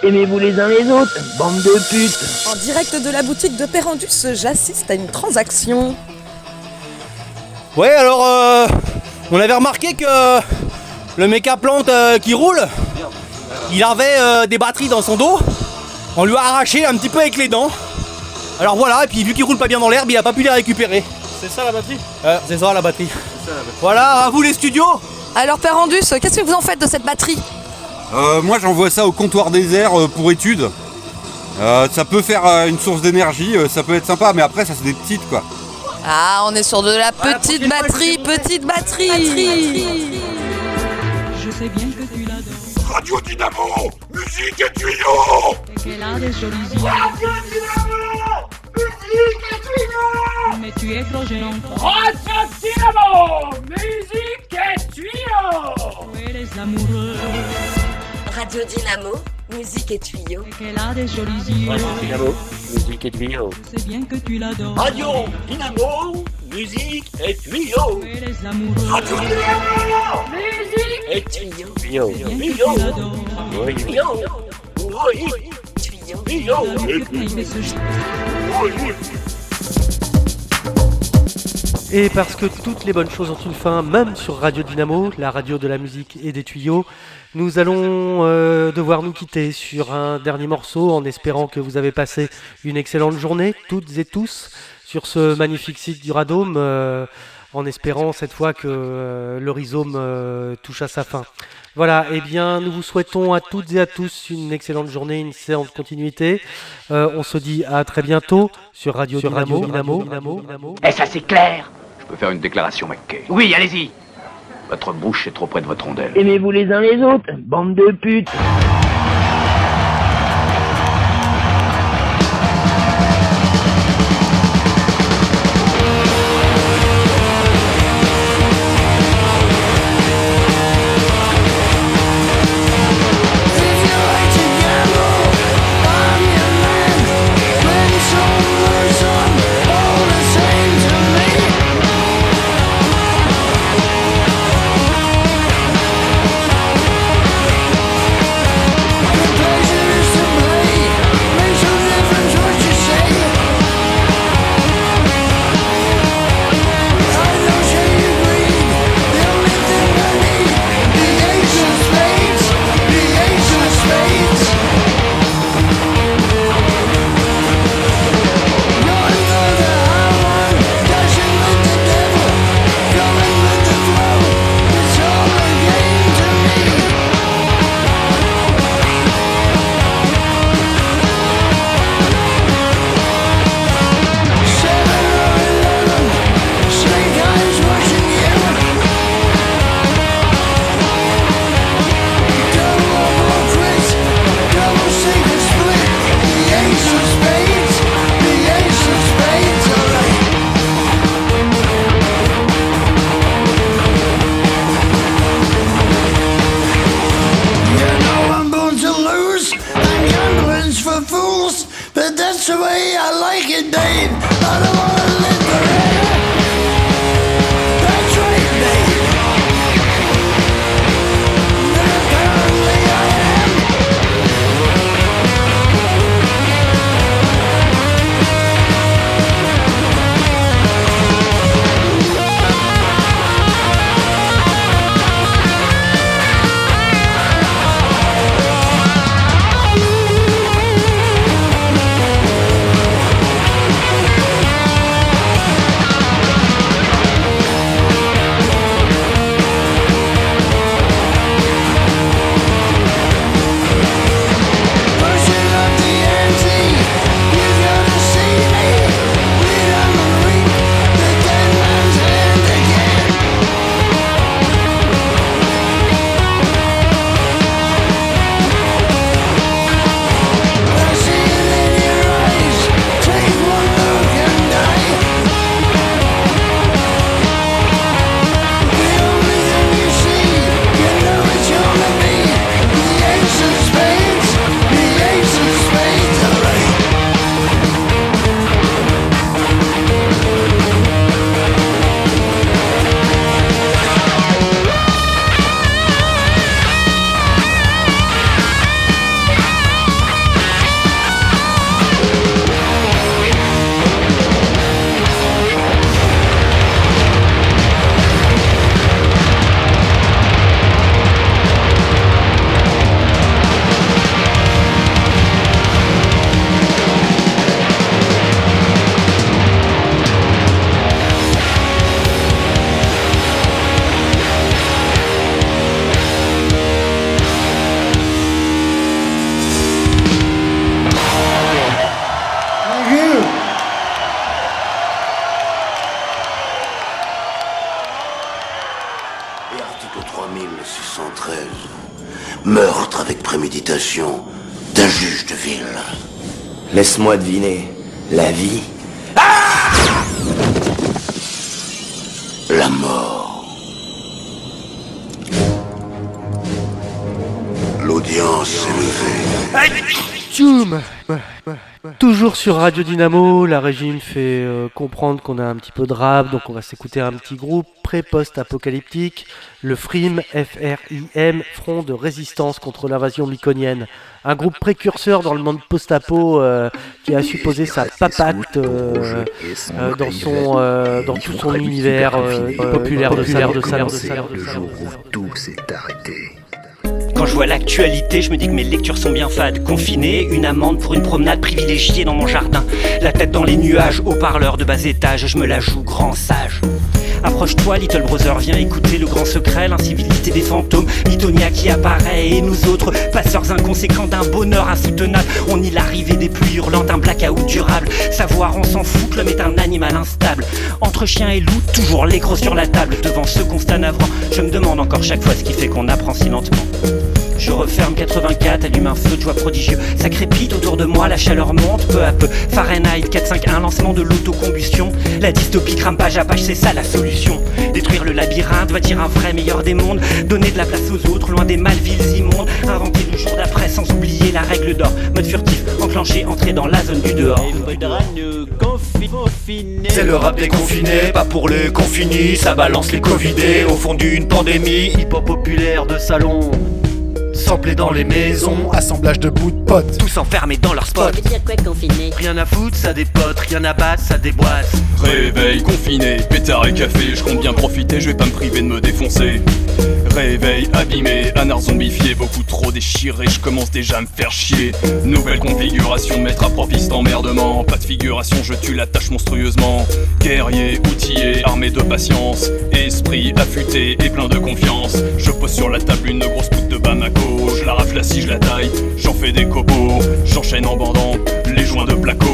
Aimez-vous les uns les autres, bande de putes. En direct de la boutique de Pérandus, j'assiste à une transaction. Ouais, alors, on avait remarqué que le méca plante qui roule, il avait des batteries dans son dos. On lui a arraché un petit peu avec les dents. Alors voilà, et puis vu qu'il roule pas bien dans l'herbe, il a pas pu les récupérer. C'est ça la batterie? C'est ça la batterie. Voilà, à vous les studios. Alors Père Andus, qu'est-ce que vous en faites de cette batterie? Moi j'envoie ça au comptoir des airs pour études. Ça peut faire une source d'énergie, ça peut être sympa, mais après ça c'est des petites quoi. Ah, on est sur de la petite batterie. Je sais bien que tu l'adores. Radio Dynamo, musique et tuyaux. Et qu'elle a des jolies yeux. Radio Dynamo, musique et tuyaux. Mais tu es trop gênant. Radio Dynamo, musique et tuyaux. Et les amoureux. Radio Dynamo, musique et tuyaux. Et qu'elle a des jolis yeux. Radio Dynamo, musique et tuyaux. Je sais bien que tu l'adores. Radio Dynamo, musique et tuyaux. Et les amoureux. Radio Dynamo, musique et tuyaux. Oui, tuyaux. Et parce que toutes les bonnes choses ont une fin, même sur Radio Dynamo, la radio de la musique et des tuyaux, nous allons devoir nous quitter sur un dernier morceau en espérant que vous avez passé une excellente journée, toutes et tous, sur ce magnifique site du Radome, en espérant cette fois que le rhizome touche à sa fin. Voilà, et bien nous vous souhaitons à toutes et à tous une excellente journée, une excellente continuité. On se dit à très bientôt sur Radio Dynamo. Et ça c'est clair. Je peux faire une déclaration, McKay. Oui, allez-y. Votre bouche est trop près de votre rondelle. Aimez-vous les uns les autres, bande de putes. fonction d'un juge de ville. Laisse-moi deviner. La vie? La mort. L'audience est levée. Tchoum. Toujours sur Radio Dynamo, la régie me fait comprendre qu'on a un petit peu de rap, donc on va s'écouter un petit groupe pré-post-apocalyptique, le FRIM, F-R-I-M, Front de résistance contre l'invasion myconienne. Un groupe précurseur dans le monde post-apo qui a supposé sa papate dans tout son univers populaire de salon. Le jour où tout s'est arrêté. Quand je vois l'actualité, je me dis que mes lectures sont bien fades. Confiné, une amende pour une promenade privilégiée dans mon jardin. La tête dans les nuages, haut-parleur de bas étage, je me la joue grand sage. Approche-toi, Little Brother, viens écouter le grand secret, l'incivilité des fantômes, Mythonia qui apparaît et nous autres, passeurs inconséquents d'un bonheur insoutenable. On nie l'arrivée des pluies hurlantes, un blackout durable. Savoir, on s'en fout que l'homme est un animal instable. Entre chien et loup, toujours les crocs sur la table. Devant ce constat navrant, je me demande encore chaque fois ce qui fait qu'on apprend si lentement. Je referme 84, allume un feu de joie prodigieux. Ça crépite autour de moi, la chaleur monte peu à peu. Fahrenheit 451, lancement de l'autocombustion. La dystopie crame page à page, c'est ça la solution. Détruire le labyrinthe, bâtir un vrai meilleur des mondes. Donner de la place aux autres, loin des malvilles immondes. Inventer le jour d'après sans oublier la règle d'or. Mode furtif, enclenché, entrer dans la zone du dehors. C'est le rap des confinés, pas pour les confinis. Ça balance les covidés au fond d'une pandémie. Hip-hop populaire de salon, samplé dans les maisons, assemblage de bouts de potes, tous enfermés dans leur spot. Ça veut dire quoi confiné? Rien à foutre, ça dépote, rien à battre, ça déboîte. Réveil confiné, pétard et café, je compte bien profiter, je vais pas me priver de me défoncer. Réveil abîmé, un art zombifié, beaucoup trop déchiré, je commence déjà à me faire chier. Nouvelle configuration de maître à profiste emmerdement. Pas de figuration, je tue la tâche monstrueusement. Guerrier, outillé, armé de patience, esprit affûté et plein de confiance. Je pose sur la table une grosse poutre de Bamako. Je la rafle si je la taille, j'en fais des copeaux. J'enchaîne en bandant les joints de placo.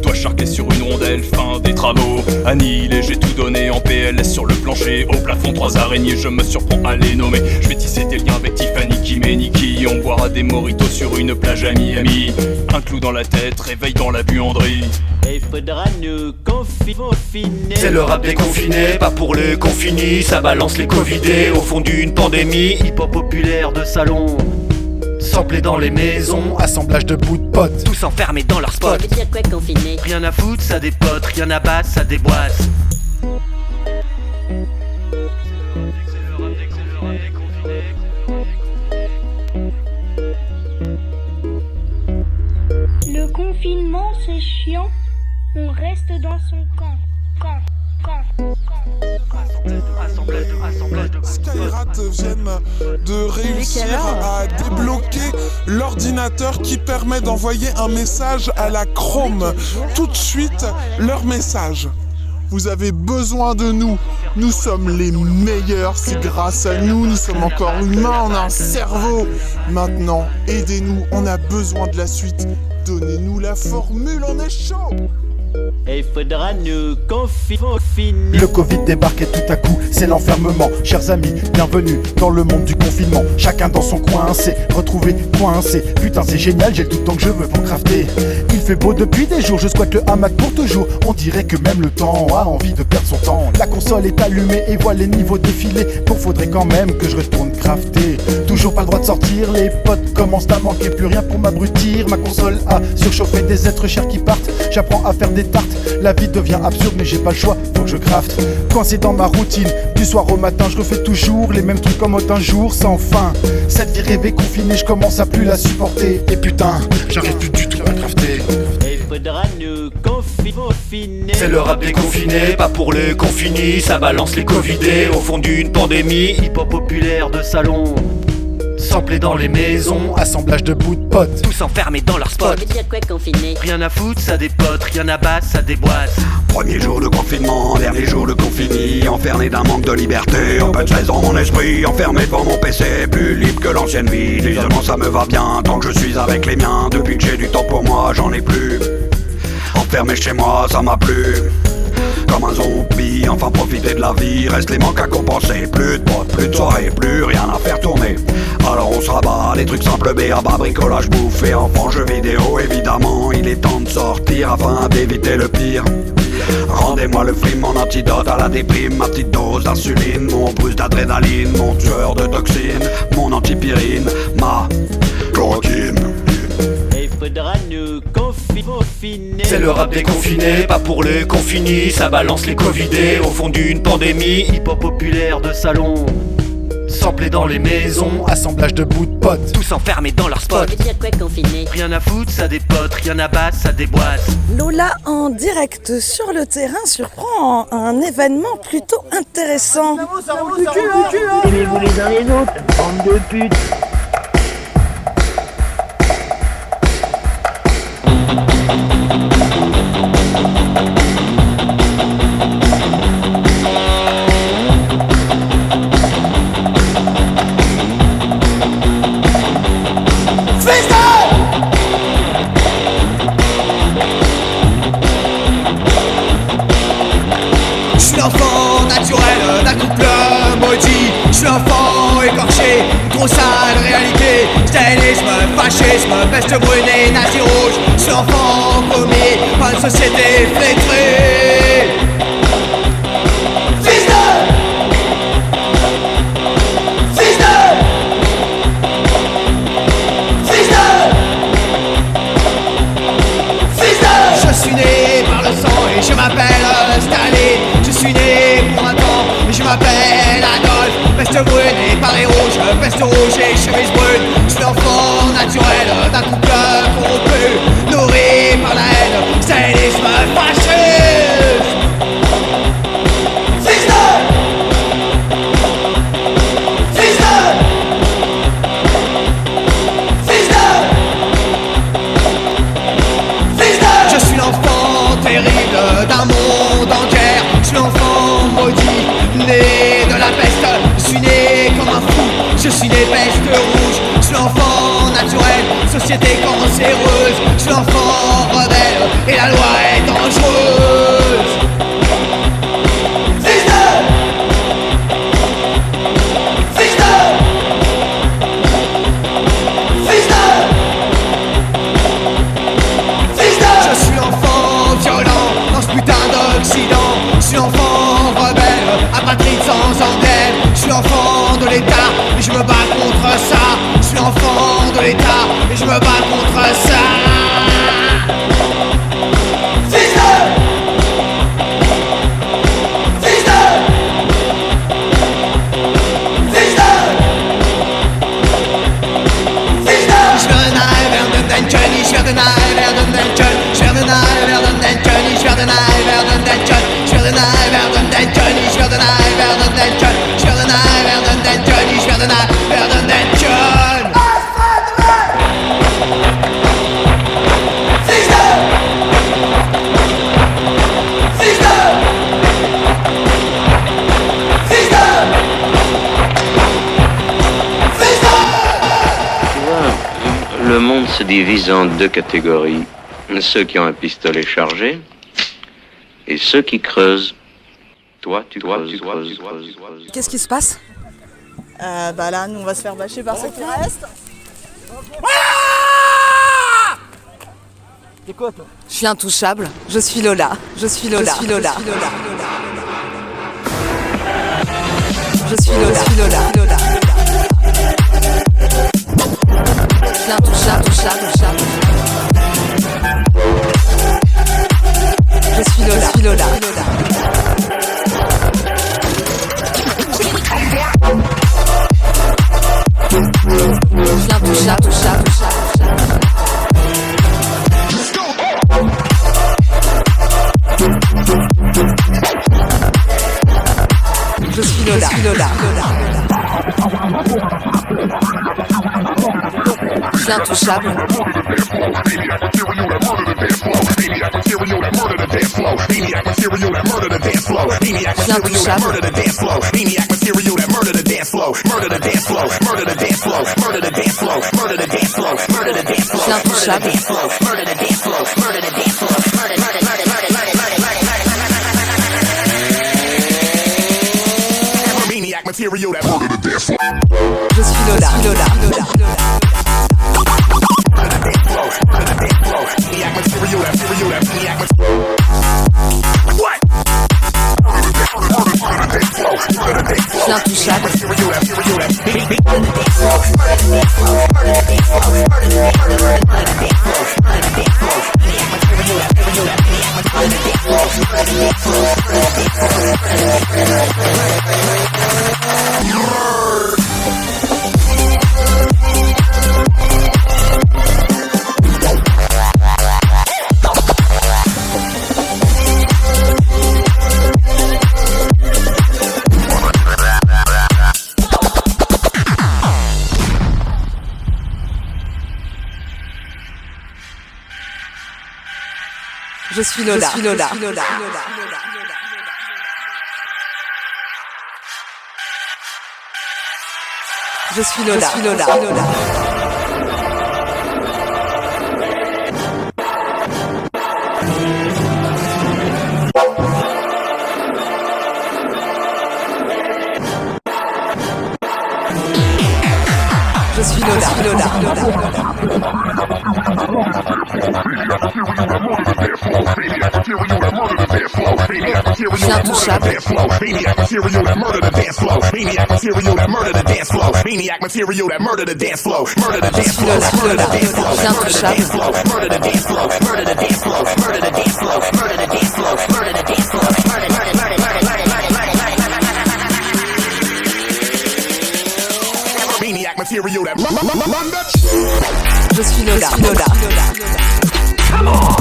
Toi charqué sur une rondelle, fin des travaux. Annihilé, j'ai tout donné en PLS sur le plancher. Au plafond, 3 araignées, je me surprends à les nommer. Je vais tisser des liens avec Tiffany, Kim et Nikki. On boira des moritos sur une plage à Miami. Un clou dans la tête, réveil dans la buanderie. Il faudra nous confiner. C'est le rap des confinés, pas pour les confinis. Ça balance les covidés au fond d'une pandémie. Hip-hop populaire de salon, samplé dans les maisons, assemblage de bouts de potes, tous enfermés dans leur spot. Ça veut dire quoi confiné? Rien à foutre, ça dépote, rien à battre, ça déboîte. Le confinement c'est chiant, on reste dans son camp. Skyrat viennent de réussir à débloquer l'ordinateur qui permet d'envoyer un message à la Chrome. Tout de suite, leur message. Vous avez besoin de nous. Nous sommes les meilleurs. C'est grâce à nous. Nous sommes encore humains. On a un cerveau. Maintenant, aidez-nous. On a besoin de la suite. Donnez-nous la formule. On est chaud. Il faudra nous confiner. Le Covid débarque et tout à coup c'est l'enfermement. Chers amis, bienvenue dans le monde du confinement. Chacun dans son coin, c'est retrouvé coincé. Putain c'est génial, j'ai tout le temps que je veux pour crafter. Il fait beau depuis des jours, je squatte le hamac pour toujours. On dirait que même le temps a envie de perdre son temps. La console est allumée et voit les niveaux défiler. Donc faudrait quand même que je retourne crafter. Toujours pas le droit de sortir, les potes commencent à manquer. Plus rien pour m'abrutir, ma console a surchauffé. Des êtres chers qui partent, j'apprends à faire des tartes. La vie devient absurde mais j'ai pas le choix, faut que je crafte. Coincé dans ma routine, du soir au matin je refais toujours les mêmes trucs comme un jour sans fin. Cette vie rêvée confinée, je commence à plus la supporter. Et putain, j'arrive plus du tout à crafter. Il faudra nous confiner. C'est le rap des confinés, pas pour les confinis. Ça balance les covidés au fond d'une pandémie. Hip-hop populaire de salon, samplé dans les maisons, assemblage de bouts de potes, tous enfermés dans leur spot. Ça veut dire quoi confiné? Rien à foutre, ça dépote, rien à battre, ça déboîte. Premier jour de confinement, dernier jour de confini. Enfermé d'un manque de liberté, en peine dans mon esprit. Enfermé devant mon PC, plus libre que l'ancienne vie. L'isolement ça me va bien, tant que je suis avec les miens. Depuis que j'ai du temps pour moi, j'en ai plus. Enfermé chez moi, ça m'a plu. comme un zombie. Enfin profiter de la vie, reste les manques à compenser. Plus de potes, plus de soirées, plus rien à faire tourner. Alors on se rabat, les trucs simples, béaba, bricolage, bouffe et enfants, jeux vidéo. Évidemment, il est temps de sortir afin d'éviter le pire. Rendez-moi le frime, mon antidote à la déprime. Ma petite dose d'insuline, mon bruce d'adrénaline, mon tueur de toxines, mon antipyrine, ma chloroquine. Il faudra nous confiner. C'est le rap des confinés, pas pour les confinis. Ça balance les covidés au fond d'une pandémie. Hip-hop populaire de salon, samplé dans les maisons, assemblage de bouts de potes, tous enfermés dans leur spot. Ça veut dire quoi confiné? Rien à foutre, ça dépote, rien à battre, ça déboîte. Lola en direct sur le terrain surprend un événement plutôt intéressant. Aimez-vous les uns les autres, bande de putes. Je suis l'enfant naturel d'un couple maudit. Je suis l'enfant écorché, trop sale réalité. Stylisme, fascisme, peste brune et nazi rouge. Je suis l'enfant commis par une société flétrée. Fils de Je suis né par le sang et je m'appelle Staline. Je suis né pour un temps et je m'appelle Adolphe. Peste brune et paris rouge, peste rouge et chemise brune. Je suis l'enfant naturel d'un couple corrompu, nourri par la haine, stylisme fasciste. Fils de Je suis l'enfant terrible d'un monde en guerre. Je suis l'enfant maudit, né de la peste. Je suis né comme un fou, je suis né peste rouge. Je suis l'enfant naturel, société cancéreuse. Je suis l'enfant rebelle et la loi est dangereuse. Fils de Je suis l'enfant violent dans ce putain d'Occident. Je suis l'enfant rebelle, apatride sans emblème. Je suis l'enfant de l'État et je me bats contre ça. Je suis l'enfant de l'État et je me bats contre ça. Fils de Ich werde nahe werden denken, ich werde nahe werden denken, ich werde nahe werden denken, ich werde nahe werden denken, ich werde nahe werden denken, ich werde nahe werden denken, ich werde nahe werden denken, ich werde nahe werden denken. Le monde se divise en deux catégories. Ceux qui ont un pistolet chargé et ceux qui creusent. Toi, tu creuses. Qu'est-ce qui se passe? Bah là, nous on va se faire bâcher par ceux qui restent. T'es quoi toi? Je suis intouchable, je suis Lola, je suis Lola, je suis Lola. Je suis Lola, je suis Lola. Je suis intouchable, touchable. Je suis Lola, je suis Lola. Je suis intouchable, touchable. Je suis Lola, je suis Lola. Je suis intouchable. material that murder the dance floor. Je suis Lola. L'intouchable. Je suis Lola. Je suis Lola. Je suis Lola. Come on.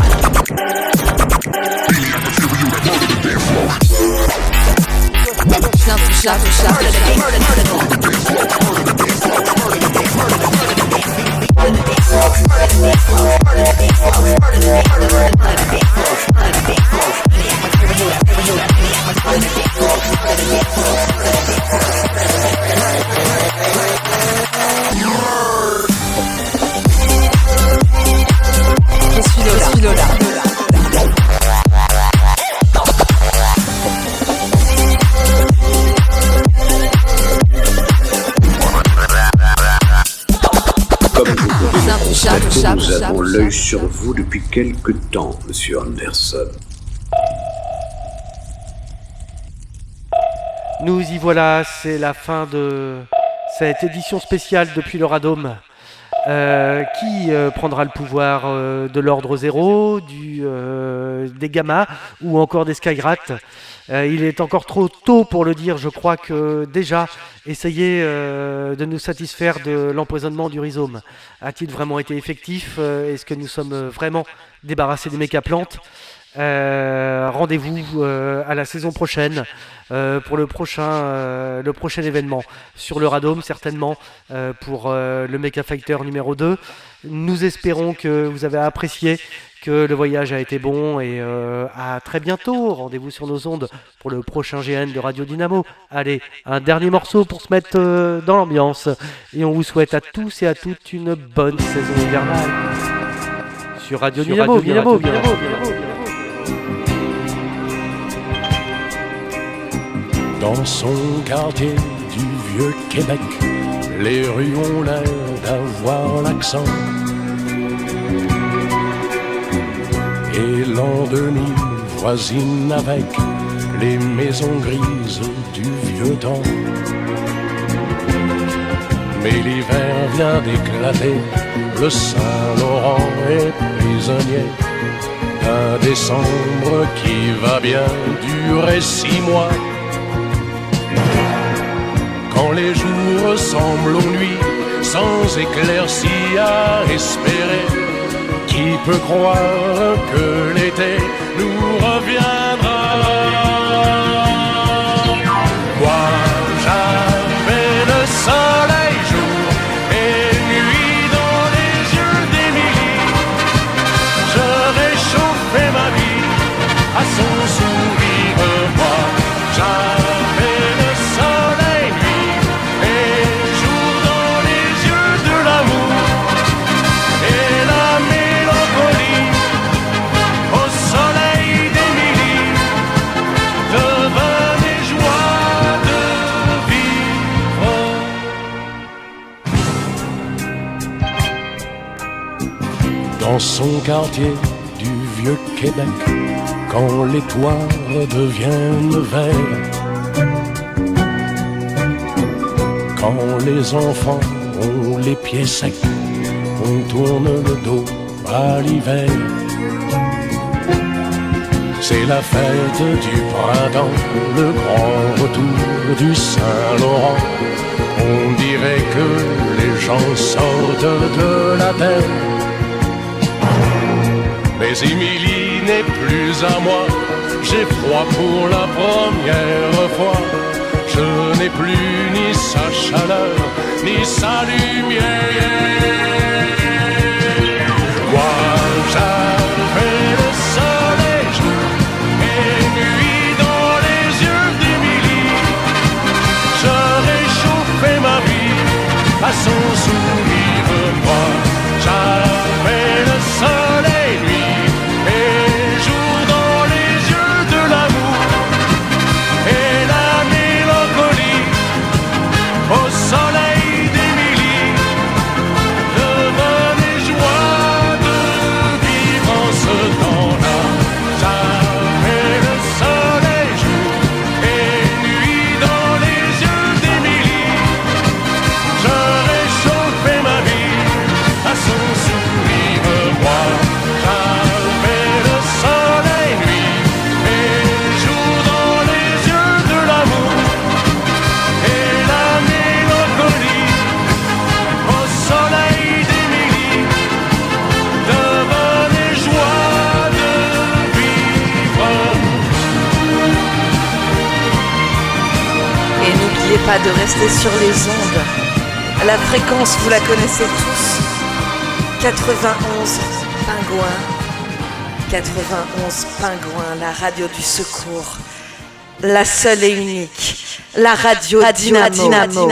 Nous avons l'œil sur vous depuis quelque temps, monsieur Anderson. Nous y voilà, c'est la fin de cette édition spéciale depuis le Radome. Qui prendra le pouvoir de l'ordre zéro, des gammas ou encore des Skyrats. Il est encore trop tôt pour le dire, je crois que déjà essayer de nous satisfaire de l'empoisonnement du rhizome a-t-il vraiment été effectif? Est-ce que nous sommes vraiment débarrassés des mécaplantes? Rendez-vous à la saison prochaine pour le prochain événement sur le Radome, certainement pour le Mecha Fighter numéro 2. Nous espérons que vous avez apprécié, que le voyage a été bon et à très bientôt. Rendez-vous sur nos ondes pour le prochain GN de Radio Dynamo. Allez, un dernier morceau pour se mettre dans l'ambiance et on vous souhaite à tous et à toutes une bonne saison hivernale sur Radio Dynamo. Dans son quartier du vieux Québec, les rues ont l'air d'avoir l'accent. Et l'an 2000 voisine avec les maisons grises du vieux temps. Mais l'hiver vient d'éclater, le Saint-Laurent est prisonnier d'un décembre qui va bien durer 6 mois. Quand les jours ressemblent aux nuits, sans éclaircie à espérer, qui peut croire que l'été nous reviendra? Moi, j'avais le soleil jour et nuit dans les yeux d'Émilie. Je réchauffais ma vie à son sourire. Moi, j'avais le soleil nuit et jour dans les yeux de l'amour et la mélancolie au soleil d'Émilie devinent mes joies de vie. dans son quartier du vieux Québec, quand les toits deviennent verts, quand les enfants ont les pieds secs, on tourne le dos à l'hiver. C'est la fête du printemps, le grand retour du Saint-Laurent. On dirait que les gens sortent de la terre. Mais Émilie n'est plus à moi, j'ai froid pour la première fois. Je n'ai plus ni sa chaleur, ni sa lumière. Moi j'avais le soleil jour et nuit dans les yeux d'Émilie. Je réchauffais ma vie à son sourire. Moi j'avais le soleil nuit et jour dans les yeux de l'amour et la mélancolie au soleil d'Émilie devenait joie de vivre en ce temps-là. J'avais le soleil jour et nuit dans les yeux d'Émilie. Je réchauffais ma vie à son sourire. Moi j'avais le soleil nuit et jour dans les yeux de l'amour et la mélancolie au soleil d'Émilie devenait joie de vivre. Et n'oubliez pas de rester sur les ondes. La fréquence, vous la connaissez tous. 91 Pingouin. 91 Pingouin, la radio du secours. La seule et unique. La radio Dynamo.